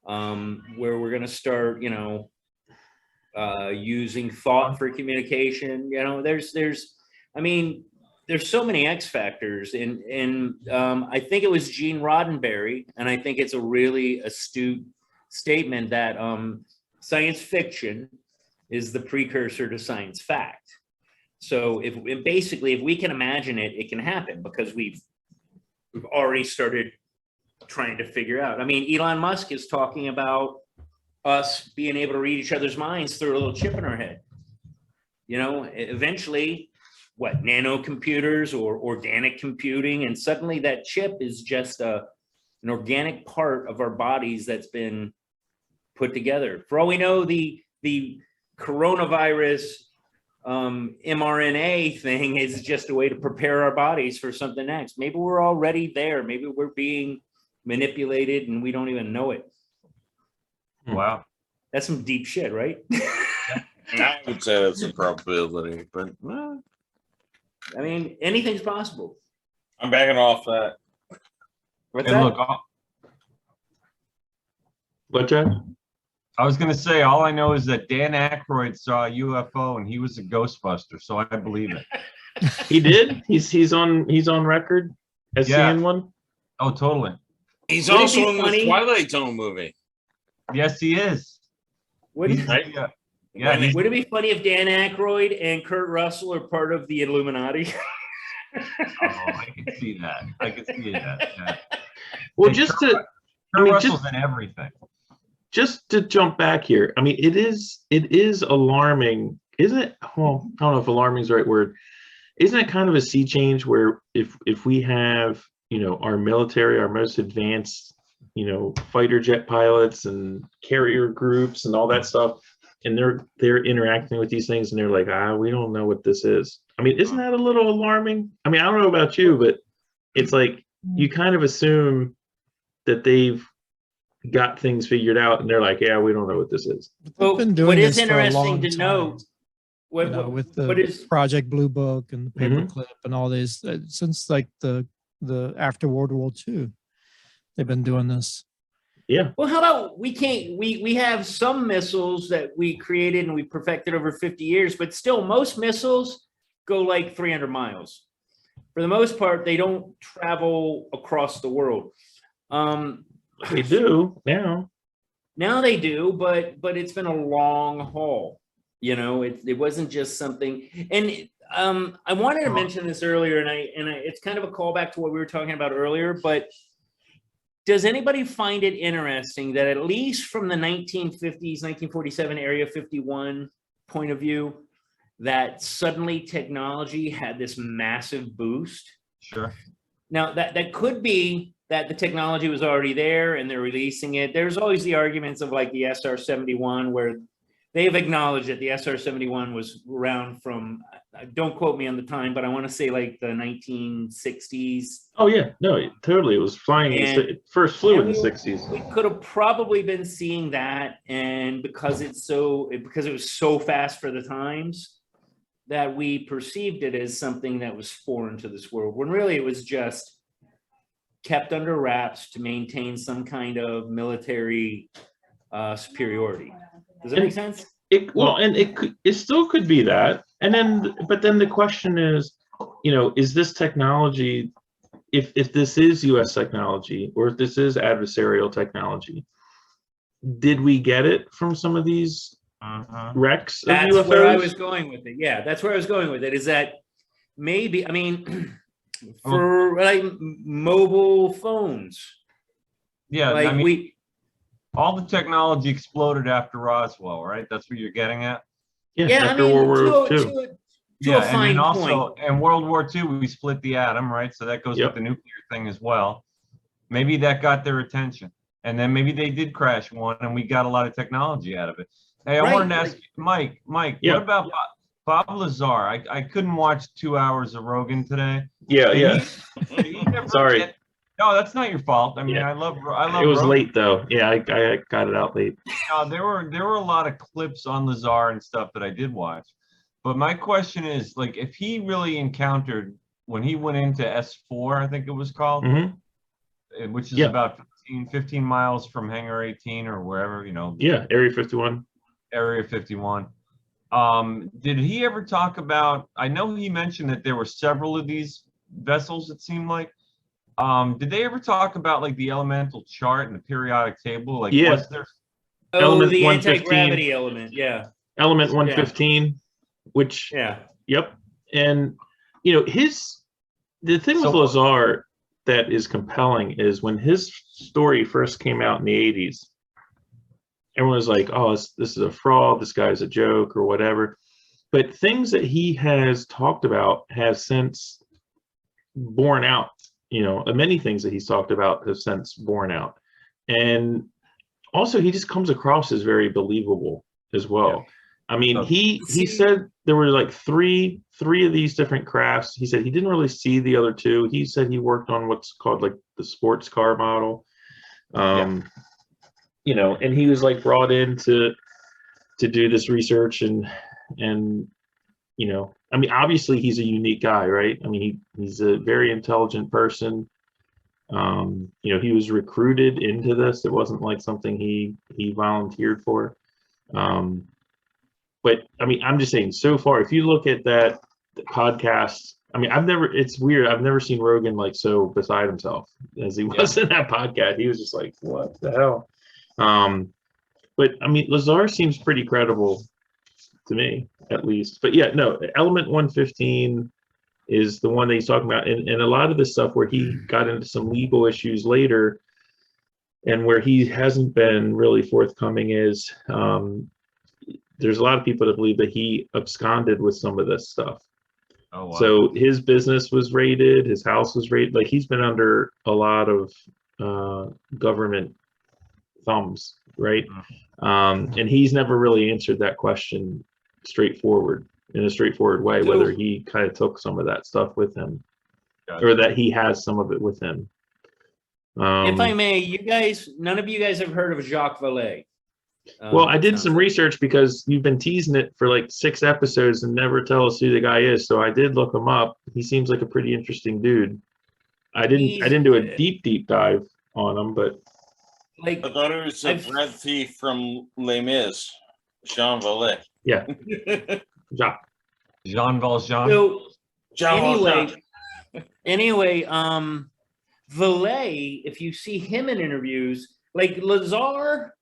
where we're going to start, you know, using thought for communication. You know, there's so many X factors, and I think it was Gene Roddenberry, and I think it's a really astute statement that science fiction is the precursor to science fact. So if we can imagine it, it can happen, because we've already started trying to figure out. I mean, Elon Musk is talking about us being able to read each other's minds through a little chip in our head. You know, eventually, nanocomputers or organic computing, and suddenly that chip is just a an organic part of our bodies that's been put together. For all we know, the coronavirus mRNA thing is just a way to prepare our bodies for something next. Maybe we're already there. Maybe we're being manipulated and we don't even know it. Wow. That's some deep shit, right? I would say that's a probability, but I mean, anything's possible. I'm backing off that. What's And that? look, What, Jack? I was gonna say, all I know is that Dan Aykroyd saw a UFO and he was a Ghostbuster, so I believe it. He did. He's on record as Yeah. seeing one. Oh, totally. He's Would it also be in funny- the Twilight Zone movie. Yes, he is. Would He's- it, yeah. Yeah, he's- would it be funny if Dan Aykroyd and Kurt Russell are part of the Illuminati? oh, I can see that. I can see that. Yeah. Well, Hey, just Kurt to Russell's in everything. just to jump back here, I mean, it is alarming, isn't it? Well, I don't know if alarming is the right word. Isn't it kind of a sea change where if we have, you know, our military, our most advanced, you know, fighter jet pilots and carrier groups and all that stuff, and they're interacting with these things and they're like, we don't know what this is. I mean, isn't that a little alarming? I mean, I don't know about you, but it's like you kind of assume that they've got things figured out and they're like, yeah, we don't know what this is. But they've Well, been doing what is this for a interesting long to time, note, you know, with the what is Project Blue Book and the Mhm. paperclip and all these since like the after World War II, they've been doing this. well, how about we have some missiles that we created and we perfected over 50 years, but still most missiles go like 300 miles. For the most part, they don't travel across the world. They do now. Now they do, but it's been a long haul. You know, it wasn't just something. And I wanted to mention this earlier, and it's kind of a callback to what we were talking about earlier. But does anybody find it interesting that at least from the 1950s, 1947 Area 51 point of view, that suddenly technology had this massive boost? Sure. Now that could be that the technology was already there and they're releasing it. There's always the arguments of like the SR-71 where they've acknowledged that the SR-71 was around from, don't quote me on the time, but I want to say like the 1960s. Oh yeah, no, totally. It was flying. It first flew in the And 60s. We could have probably been seeing that, and because it was so fast for the times, that we perceived it as something that was foreign to this world, when really it was just kept under wraps to maintain some kind of military superiority. Does that make sense? It still could be that. And then, but then the question is, you know, is this technology, if this is US technology or if this is adversarial technology, did we get it from some of these wrecks of That's UFOs? where I was going with it. Yeah, that's where I was going with it. Is that maybe, I mean, for like mobile phones, Yeah, like I mean, all the technology exploded after Roswell, right? That's what you're getting at? Yeah, yeah, I after mean, World War II. to a fine and then point. also in World War II, we split the atom, right? So that goes Yep. with the nuclear thing as well. Maybe that got their attention. And then maybe they did crash one and we got a lot of technology out of it. Hey, I Right, wanted to ask you, Mike, Yeah. what about Bob Lazar? I couldn't watch 2 hours of Rogan today. Yeah, Did yeah. he ever Sorry. no, that's not your fault. I mean, Yeah. I love It was Rogan. late though. Yeah, I got it out late. There were a lot of clips on Lazar and stuff that I did watch. But my question is, like, if he really encountered when he went into S4, I think it was called, which is Yeah. about 15 miles from Hangar 18 or wherever, you know, Yeah, Area 51. Area 51. Did he ever talk about, I know he mentioned that there were several of these vessels, it seemed like. Did they ever talk about like the elemental chart and the periodic table? Like, Yeah. was there? Oh, Element the 115. anti-gravity element. Yeah. Element 115, which, Yeah. yep. And, you know, the thing with So- Lazar that is compelling is when his story first came out in the 80s, everyone was like, oh, this is a fraud, this guy's a joke or whatever. But things that he has talked about have since borne out many things that he's talked about have since borne out. And also, he just comes across as very believable as well. I mean, he said there were like three of these different crafts. He said he didn't really see the other two. He said he worked on what's called like the sports car model. And he was like brought in to do this research and I mean, obviously he's a unique guy, right? I mean, he's a very intelligent person. He was recruited into this. It wasn't like something he volunteered for. But I mean, I'm just saying, so far, if you look at the podcast, I mean, it's weird. I've never seen Rogan like so beside himself as he was in that podcast. He was just like, what the hell? But I mean, Lazar seems pretty credible to me, at least. But yeah, no, Element 115 is the one that he's talking about. And a lot of the stuff where he got into some legal issues later and where he hasn't been really forthcoming is there's a lot of people that believe that he absconded with some of this stuff. Oh, wow. So his business was raided, his house was raided. Like, he's been under a lot of government thumbs, right? And he's never really answered that question in a straightforward way, whether he kind of took some of that stuff with him or that he has some of it with him. If I may, none of you guys have heard of Jacques Vallée. Well, I did some research because you've been teasing it for like 6 episodes and never tell us who the guy is. So I did look him up. He seems like a pretty interesting dude. I didn't do a deep dive on him, but I thought it was a bread thief from Les Mis, Jean Vallée. Yeah. Jacques. Jean Valjean. So Jean anyway, Vallée, if you see him in interviews, like Lazar,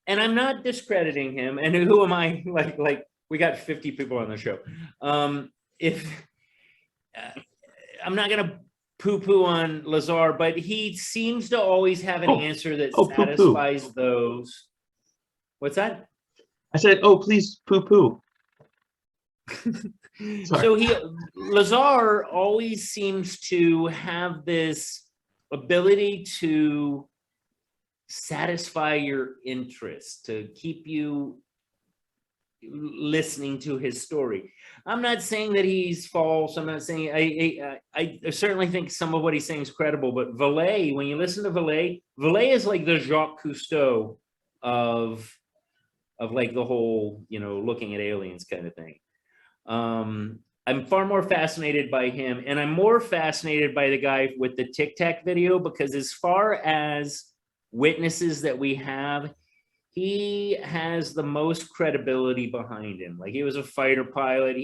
and I'm not discrediting him, and who am I? Like we got 50 people on the show. If I'm not gonna poo-poo on Lazar, but he seems to always have an answer that satisfies those. What's that? I said, oh, please poo-poo. So Lazar always seems to have this ability to satisfy your interest, to keep you listening to his story. I'm not saying that he's false. I'm not saying I certainly think some of what he's saying is credible, but Vallée, when you listen to Vallée is like the Jacques Cousteau of like the whole, looking at aliens kind of thing. I'm far more fascinated by him, and I'm more fascinated by the guy with the Tic Tac video, because as far as witnesses that we have, he has the most credibility behind him. Like, he was a fighter pilot.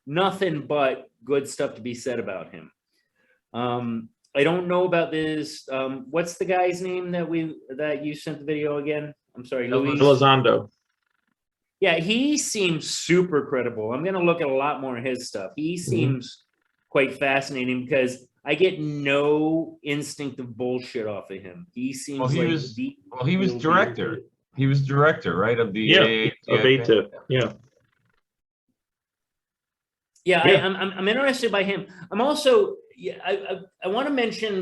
Nothing but good stuff to be said about him. I don't know about this. What's the guy's name that you sent the video again? I'm sorry, Luis. Elizondo. Yeah, he seems super credible. I'm going to look at a lot more of his stuff. He seems quite fascinating because I get no instinct of bullshit off of him. He seems he was director. He was director, right, of the AATIP. Yeah. Yeah, I'm interested by him. I'm also I want to mention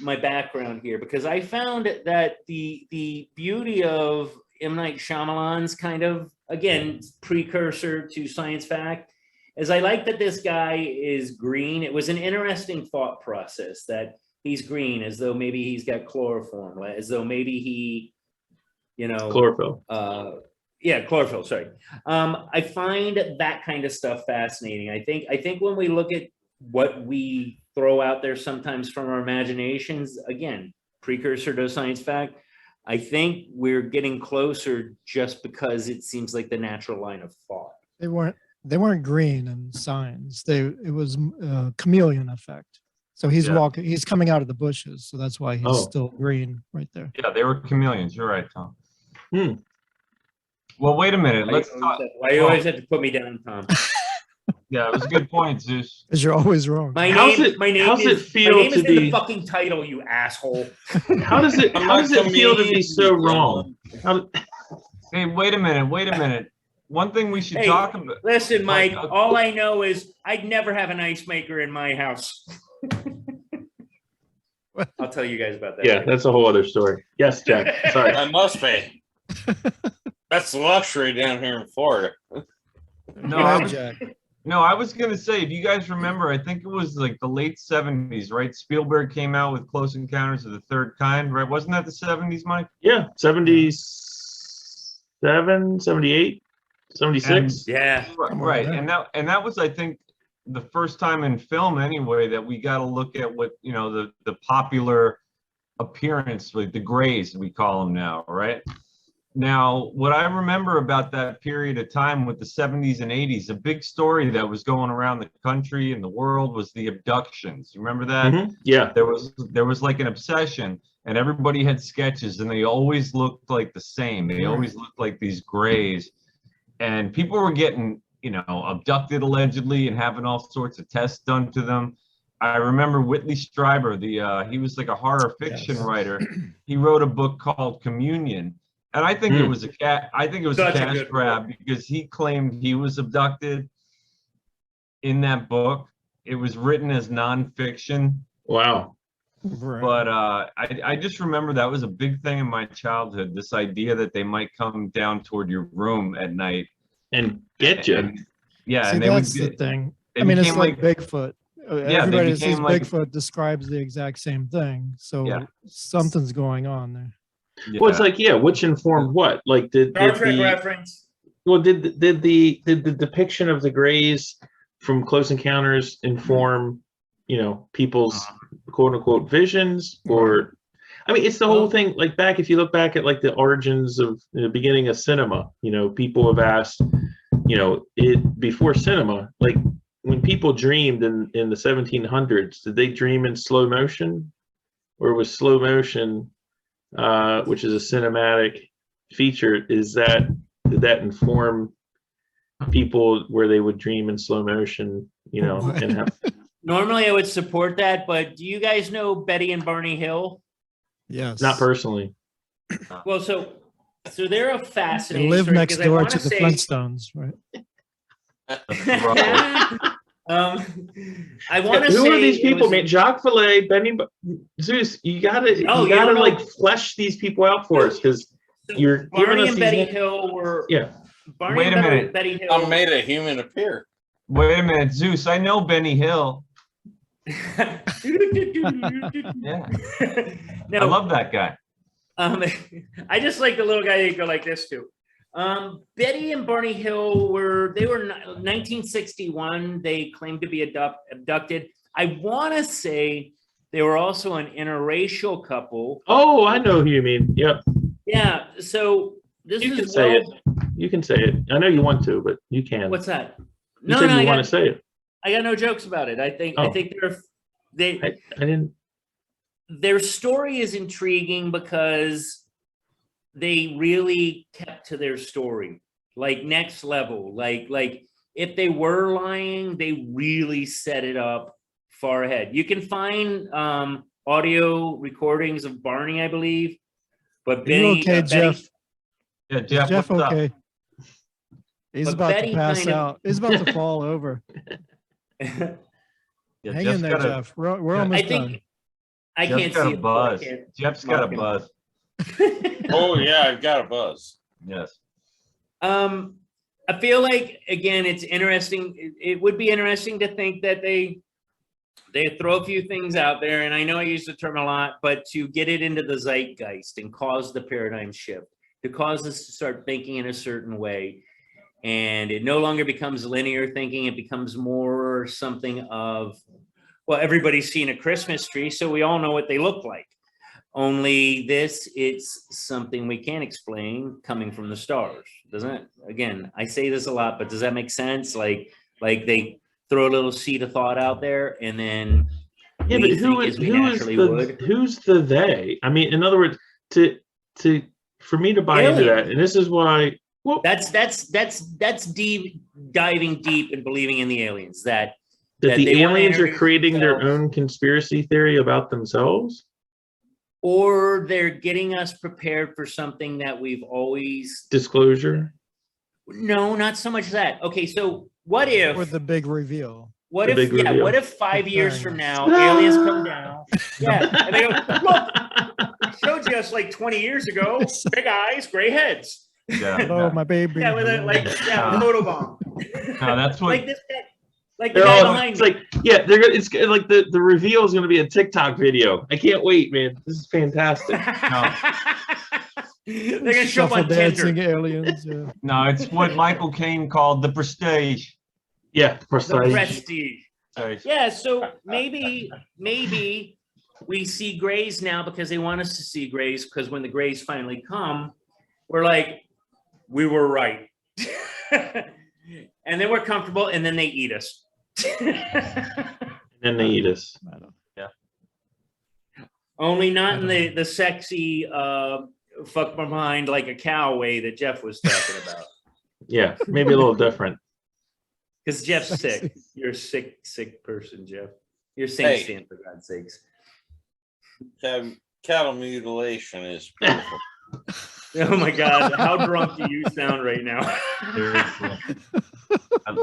my background here, because I found that the beauty of M. Night Shyamalan's kind of, again, precursor to science fact, is I like that this guy is green. It was an interesting thought process that he's green, as though maybe he's got chloroform, as though maybe he, chlorophyll. Chlorophyll. Sorry. I find that kind of stuff fascinating. I think when we look at what we throw out there sometimes from our imaginations, again, precursor to science fact, I think we're getting closer just because it seems like the natural line of thought. They weren't green in signs. It was a chameleon effect. So he's coming out of the bushes, so that's why he's still green right there. Yeah, they were chameleons. You're right, Tom. Well, wait a minute. Let's talk. Why you always have to put me down, Tom? Yeah, it was a good point, Zeus. Because you're always wrong. My name is in the fucking title, you asshole. How does it feel to be so wrong? Hey, wait a minute. One thing we should talk about. Listen, Mike, all I know is I'd never have an ice maker in my house. I'll tell you guys about that. Yeah, that's a whole other story. Yes, Jack. Sorry. That must be. That's the luxury down here in Florida. No, Go I ahead, was, Jack. no, I was gonna say, do you guys remember? I think it was like the late 70s, right? Spielberg came out with Close Encounters of the Third Kind, right? Wasn't that the 70s, Mike? Yeah, 77, 78, 76. Yeah. Right, there. and that was, I think, the first time in film anyway that we got to look at what, you know, the popular appearance, like the Greys we call them now, right? Now, what I remember about that period of time with the 70s and 80s, a big story that was going around the country and the world was the abductions. You remember that? Mhm. Yeah. There was like an obsession, and everybody had sketches, and they always looked like the same. They always looked like these Greys, and people were getting, you know, abducted allegedly and having all sorts of tests done to them. I remember Whitley Strieber, he was like a horror fiction writer. He wrote a book called Communion, and I think it was a Such a cash good grab because he claimed he was abducted in that book. It was written as nonfiction, Wow. Right. but I just remember that was a big thing in my childhood. This idea that they might come down toward your room at night. And get you. And, yeah, See, and they would that's the thing. they I mean, it's became like Bigfoot. they Everybody that sees became like- Bigfoot describes the exact same thing. So Yeah. something's going on there. Well, it's like, yeah, which informed what? Like, did Star Trek the reference. well, did the depiction of the Greys from Close Encounters inform, you know, people's quote unquote visions? Or, I mean, it's the whole thing. Like, back, if you look back at like the origins of the beginning of cinema, you know, people have asked, you know, it before cinema, like when people dreamed in the 1700s, did they dream in slow motion, or was slow motion, which is a cinematic feature, did that inform people where they would dream in slow motion, you know, and have Normally I would support that, but do you guys know Betty and Barney Hill? Yes. not personally. Well, so they're a They fascinating live story next because I door wanna to the say- Flintstones, right? I want to say Who are these it people, was- man? Jacques Vallée, Benny, Zeus. You gotta Oh, you don't like know? flesh these people out for us, because so you're giving Barney us and these Betty names. Hill were Yeah. Barney Wait and a minute. Betty Hill. I made a human appear. Wait a minute, Zeus. I know Benny Hill. Yeah. I No, love that guy. I just like the little guy that go like this too. Betty and Barney Hill were 1961. They claimed to be abducted. I want to say they were also an interracial couple. Oh, I know who you mean. Yep. Yeah. So this You is can say it. You can say it. I know you want to, but you can. What's that? You said you want to say it. I got no jokes about it. I think Oh. they I didn't. their story is intriguing because they really kept to their story, like next level. Like if they were lying, they really set it up far ahead. You can find audio recordings of Barney, I believe, but Are you okay, Jeff? Yeah, Is Jeff. Jeff what's up? okay? He's But about Betty to pass kind of- out. He's about to fall over. Yeah, Hang Jeff's in there, got a- Jeff. We're I almost I think done. I Jeff's can't got see a it, so I buzz. can't. Jeff's got a Mark him. buzz. Oh yeah, I've got a buzz. Yes. I feel like, again, it's interesting. It would be interesting to think that they throw a few things out there, and I know I use the term a lot, but to get it into the zeitgeist and cause the paradigm shift, to cause us to start thinking in a certain way. And it no longer becomes linear thinking. It becomes more something of, well, everybody's seen a Christmas tree, so we all know what they look like. Only this, it's something we can't explain coming from the stars, doesn't it? Again, I say this a lot, but does that make sense? Like they throw a little seed of thought out there, and then Yeah, we but who think is as we who is naturally the would. who's the they? I mean, in other words, for me to buy into that, and this is why. Well, That's deep, diving deep and believing in the aliens. That that the they wanna aliens are introduce creating their themselves. own conspiracy theory about themselves. or they're getting us prepared for something that we've always. Disclosure. No, not so much that. Okay, so what if? Or the big reveal. What The if, big reveal. what if 5 years from Nice. now, aliens come down? Yeah, and they go, look, I showed you us like 20 years ago. Big eyes, gray heads. Yeah. Hello, my baby. Yeah, with a, like, yeah, photobomb. No, that's what. Like this guy, like the They're guy all, behind it's me. like, yeah, they're gonna, it's like the reveal is gonna be a TikTok video. I can't wait, man. This is fantastic. They're gonna show up Shuffle on dancing Tinder. aliens. Yeah. No, it's what Michael Caine called the prestige. Yeah, The precise. prestige. Yeah, so maybe we see grays now because they want us to see grays, because when the grays finally come, we're like, we were right. And then we're comfortable, and then they eat us. And they eat us. Only not in the sexy fuck my mind like a cow way that Jeff was talking about. Yeah, maybe a little different. Because Jeff's sick. You're a sick person, Jeff. You're Saint Stan, for God's sakes. Cattle mutilation is beautiful. Oh my God, how drunk do you sound right now? Seriously.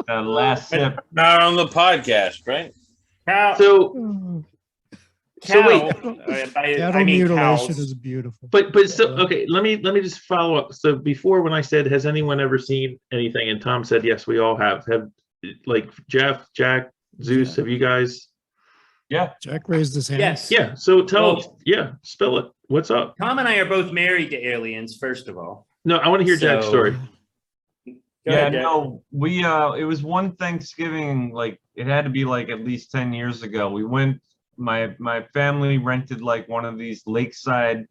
Last sip. Not on the podcast, right? Cow, So cattle, wait. Cattle I mean mutilation cows. is beautiful. But so okay, let me just follow up. So before, when I said, has anyone ever seen anything, and Tom said yes, we all have. Have, like, Jeff, Jack, Zeus, have you guys? Yeah. Jack raised his hand. Yes. Yeah. So tell us. Well, Yeah, spill it. What's up? Tom and I are both married to aliens, first of all. No, I want to hear Jack's So- story. Go Yeah, ahead, Jack. no, we it was one Thanksgiving, like it had to be like at least 10 years ago. We went, my family rented like one of these lakeside,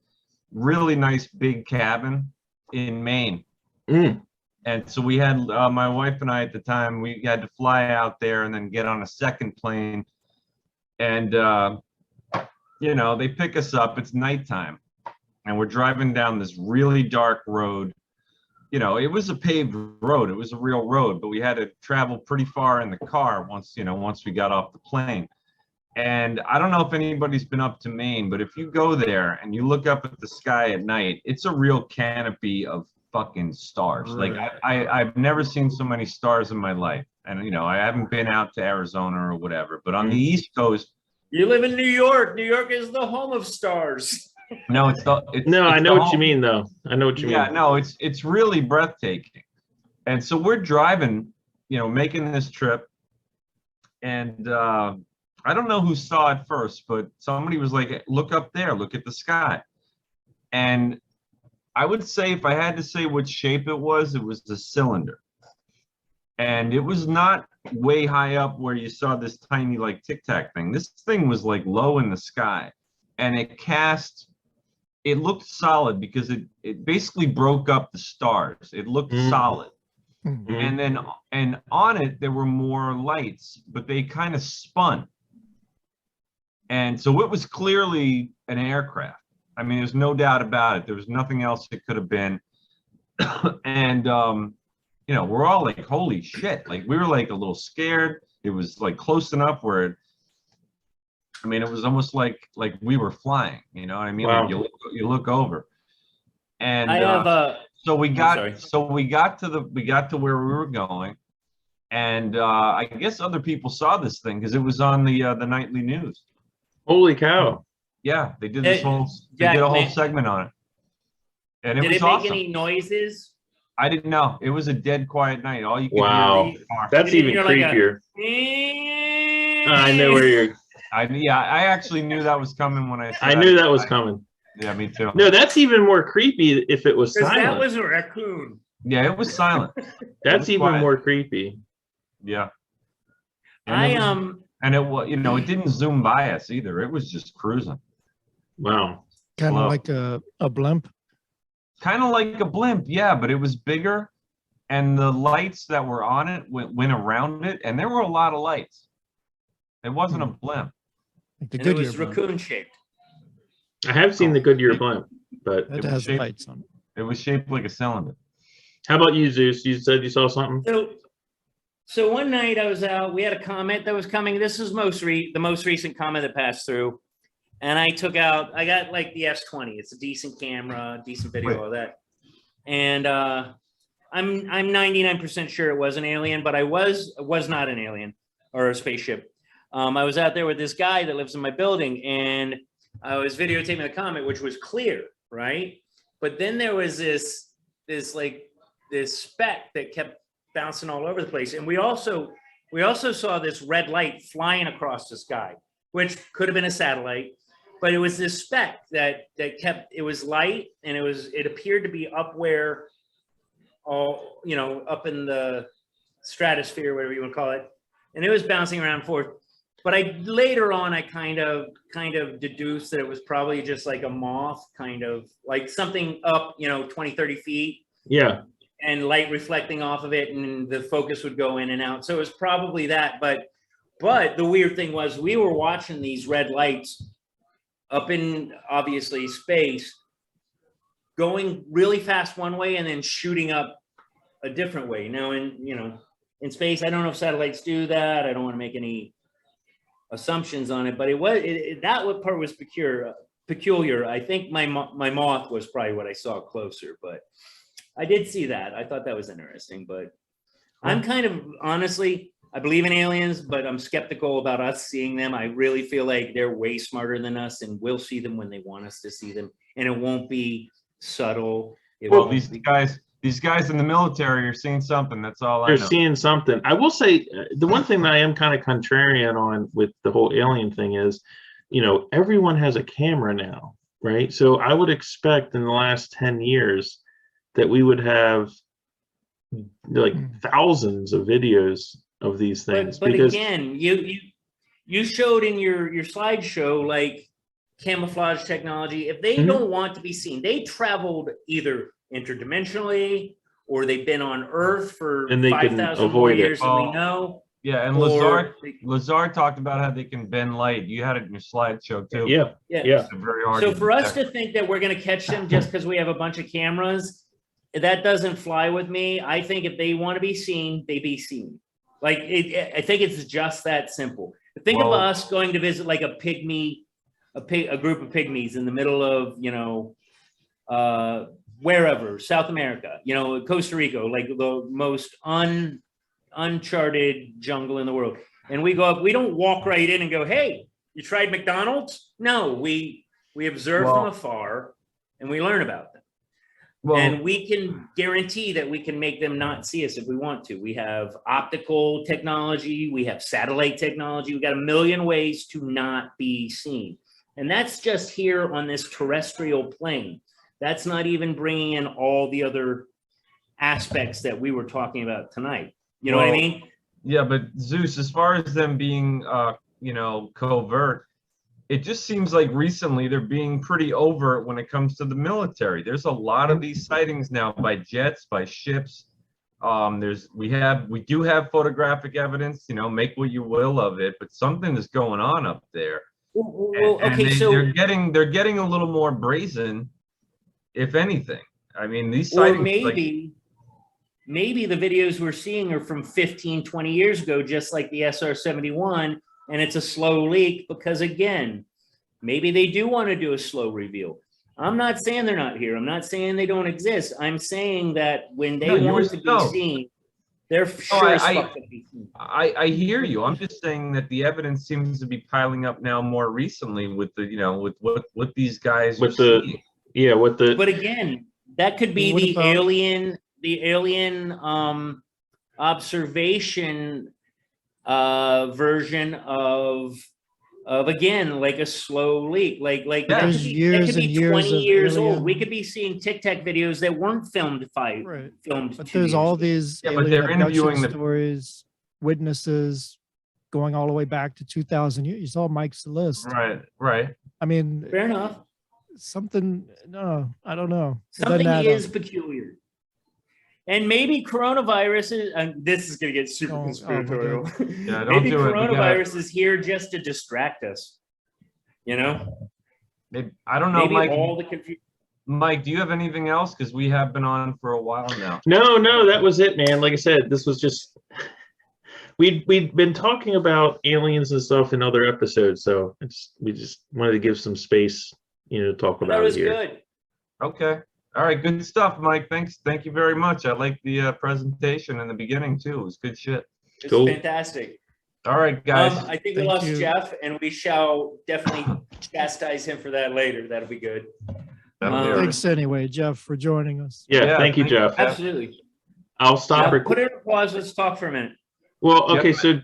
really nice big cabin in Maine. Mm. And so we had my wife and I at the time, we had to fly out there and then get on a second plane. And you know, they pick us up, it's nighttime, and we're driving down this really dark road. You know, it was a paved road, it was a real road, but we had to travel pretty far in the car once we got off the plane. And I don't know if anybody's been up to Maine, but if you go there and you look up at the sky at night, it's a real canopy of fucking stars. Like I've never seen so many stars in my life. And you know, I haven't been out to Arizona or whatever, but on the East Coast, You live in New York. New York is the home of stars. no, I know what you mean, though. I know what you mean. Yeah, no, it's really breathtaking. And so we're driving, you know, making this trip, and I don't know who saw it first, but somebody was like, look up there, look at the sky. And I would say, if I had to say what shape it was a cylinder. And it was not way high up where you saw this tiny like Tic Tac thing. This thing was like low in the sky, and it looked solid because it basically broke up the stars. It looked solid. Mhm. And on it there were more lights, but they kind of spun. And so it was clearly an aircraft. I mean, there's no doubt about it. There was nothing else it could have been. And you know, we're all like, holy shit. Like, we were like a little scared. It was like close enough where it was almost like we were flying, you know what I mean? Wow. Like you look over. And I have so we sorry. got to where we were going. And I guess other people saw this thing because it was on the nightly news. Holy cow. Yeah, they did Hey, they did a whole Jack, segment on it. And it did was it make awesome. any noises? I didn't know. It was a dead quiet night. All you could Wow. hear was the car. That's Did you even hear like a- creepier. I know where you're. I actually knew that was coming when I said I knew that was coming. Yeah, me too. No, that's even more creepy if it was Because that silent. was a raccoon. Yeah, it was silent. That's was even quiet. more creepy. Yeah. I And it was, you know, it didn't zoom by us either. It was just cruising. Wow. Kind of Wow. like a blimp. Kind of like a blimp, yeah, but it was bigger, and the lights that were on it went around it, and there were a lot of lights. It wasn't a blimp. Like the and it Goodyear was blimp. raccoon shaped. I have seen the Goodyear blimp, but That was has shaped- lights on it. It was shaped like a cylinder. how about you, Zeus? You said you saw something? So one night I was out. We had a comet that was coming. This is the most recent comet that passed through, and I got like the S20. It's a decent camera, decent video, all that. And I'm 99% sure it was an alien, but I was not an alien. or a spaceship. I was out there with this guy that lives in my building, and I was videotaping the comet, which was clear, right? But then there was this speck that kept bouncing all over the place, and we also saw this red light flying across the sky, which could have been a satellite, but it was this speck that kept. It was light, and it appeared to be up where, all up in the stratosphere, whatever you want to call it, and it was bouncing around forth. But later on, I kind of deduced that it was probably just like a moth, kind of like something up, 20, 30 feet. Yeah. And light reflecting off of it, and the focus would go in and out. So it was probably that. But the weird thing was, we were watching these red lights up in, obviously, space, going really fast one way and then shooting up a different way. Now, in space, I don't know if satellites do that. I don't want to make any assumptions on it, but that part was peculiar. I think my moth was probably what I saw closer, but I did see that. I thought that was interesting, but I'm kind of, honestly, I believe in aliens, but I'm skeptical about us seeing them. I really feel like they're way smarter than us, and we'll see them when they want us to see them, and it won't be subtle. Well, these guys in the military are seeing something. That's all I know. They're seeing something. I will say the one thing that I am kind of contrarian on with the whole alien thing is, everyone has a camera now, right? So I would expect in the last 10 years that we would have like thousands of videos of these things. But again, you showed in your slideshow like camouflage technology. If they don't want to be seen, they traveled either interdimensionally, or they've been on Earth for 5,000 more years than we know. Yeah, and Lazar talked about how they can bend light. You had it in your slideshow too. Yeah. Very hard so for us to think that we're going to catch them just because we have a bunch of cameras, that doesn't fly with me. I think if they want to be seen, they be seen. Like I think it's just that simple. Think of us going to visit like a group of pygmies in the middle of wherever, South America, Costa Rica, like the most uncharted jungle in the world. And we go up, we don't walk right in and go, hey, you tried McDonald's? No, we observe from afar and we learn about them. And we can guarantee that we can make them not see us if we want to. We have optical technology, we have satellite technology, we've got a million ways to not be seen. And that's just here on this terrestrial plane. That's not even bringing in all the other aspects that we were talking about tonight. You know what I mean? Yeah, but Zeus, as far as them being, covert, it just seems like recently they're being pretty overt when it comes to the military. There's a lot of these sightings now by jets, by ships. We do have photographic evidence. Make what you will of it, but something is going on up there. They're getting a little more brazen, if anything. I mean, these sightings. Or maybe the videos we're seeing are from 15, 20 years ago, just like the SR-71, and it's a slow leak because, again, maybe they do want to do a slow reveal. I'm not saying they're not here. I'm not saying they don't exist. I'm saying that when they want to be seen, they're sure as fuck going to be seen. I hear you. I'm just saying that the evidence seems to be piling up now more recently with the, with what these guys are seeing. But again, that could be the alien observation version of again, like a slow leak, like that could be 20 years old. We could be seeing Tic Tac videos that weren't filmed filmed. But there's all these but they're interviewing the stories, witnesses going all the way back to 2000. You saw Mike's list, right. I mean, fair enough. I don't know. Something is peculiar. And maybe coronavirus is, and this is going to get super conspiratorial. Maybe coronavirus is here just to distract us. Maybe, I don't know, maybe Mike. All the confusion. Mike, do you have anything else? Because we have been on for a while now. No, that was it, man. Like I said, this was just we'd been talking about aliens and stuff in other episodes, so we just wanted to give some space, to talk about it here. Good. Okay. All right, good stuff, Mike. Thank you very much. I like the presentation in the beginning too. It was good shit. It's fantastic. All right, guys. I think we Thank lost you. Jeff, and we shall definitely chastise him for that later. That'll be good. That'll be all right. Thanks anyway, Jeff, for joining us. Yeah, Yeah, thank you, thank you, Jeff. Jeff. Absolutely. I'll stop. Yeah, put it in pause. Let's talk for a minute. Well, okay, Jeff-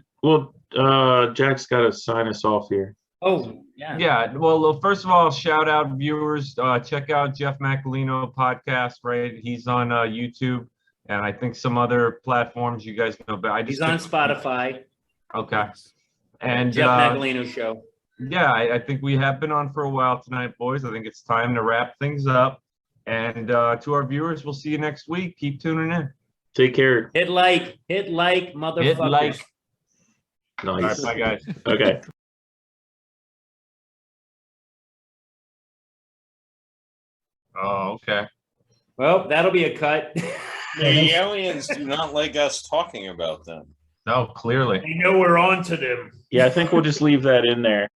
Jack's got to sign us off here. Oh, yeah. Yeah, well, first of all, shout out viewers. Check out Jeff Macalino podcast, right? He's on YouTube and I think some other platforms you guys know. But I just He's on Spotify. Okay. And Jeff Macalino Show. yeah, I think we have been on for a while tonight, boys. I think it's time to wrap things up. And to our viewers, we'll see you next week. Keep tuning in. Take care. Hit like, motherfuckers. Hit like. All right, Nice. bye, guys. Okay. Oh, okay. Well, that'll be a cut. The aliens do not like us talking about them. No, clearly. They know we're on to them. Yeah, I think we'll just leave that in there.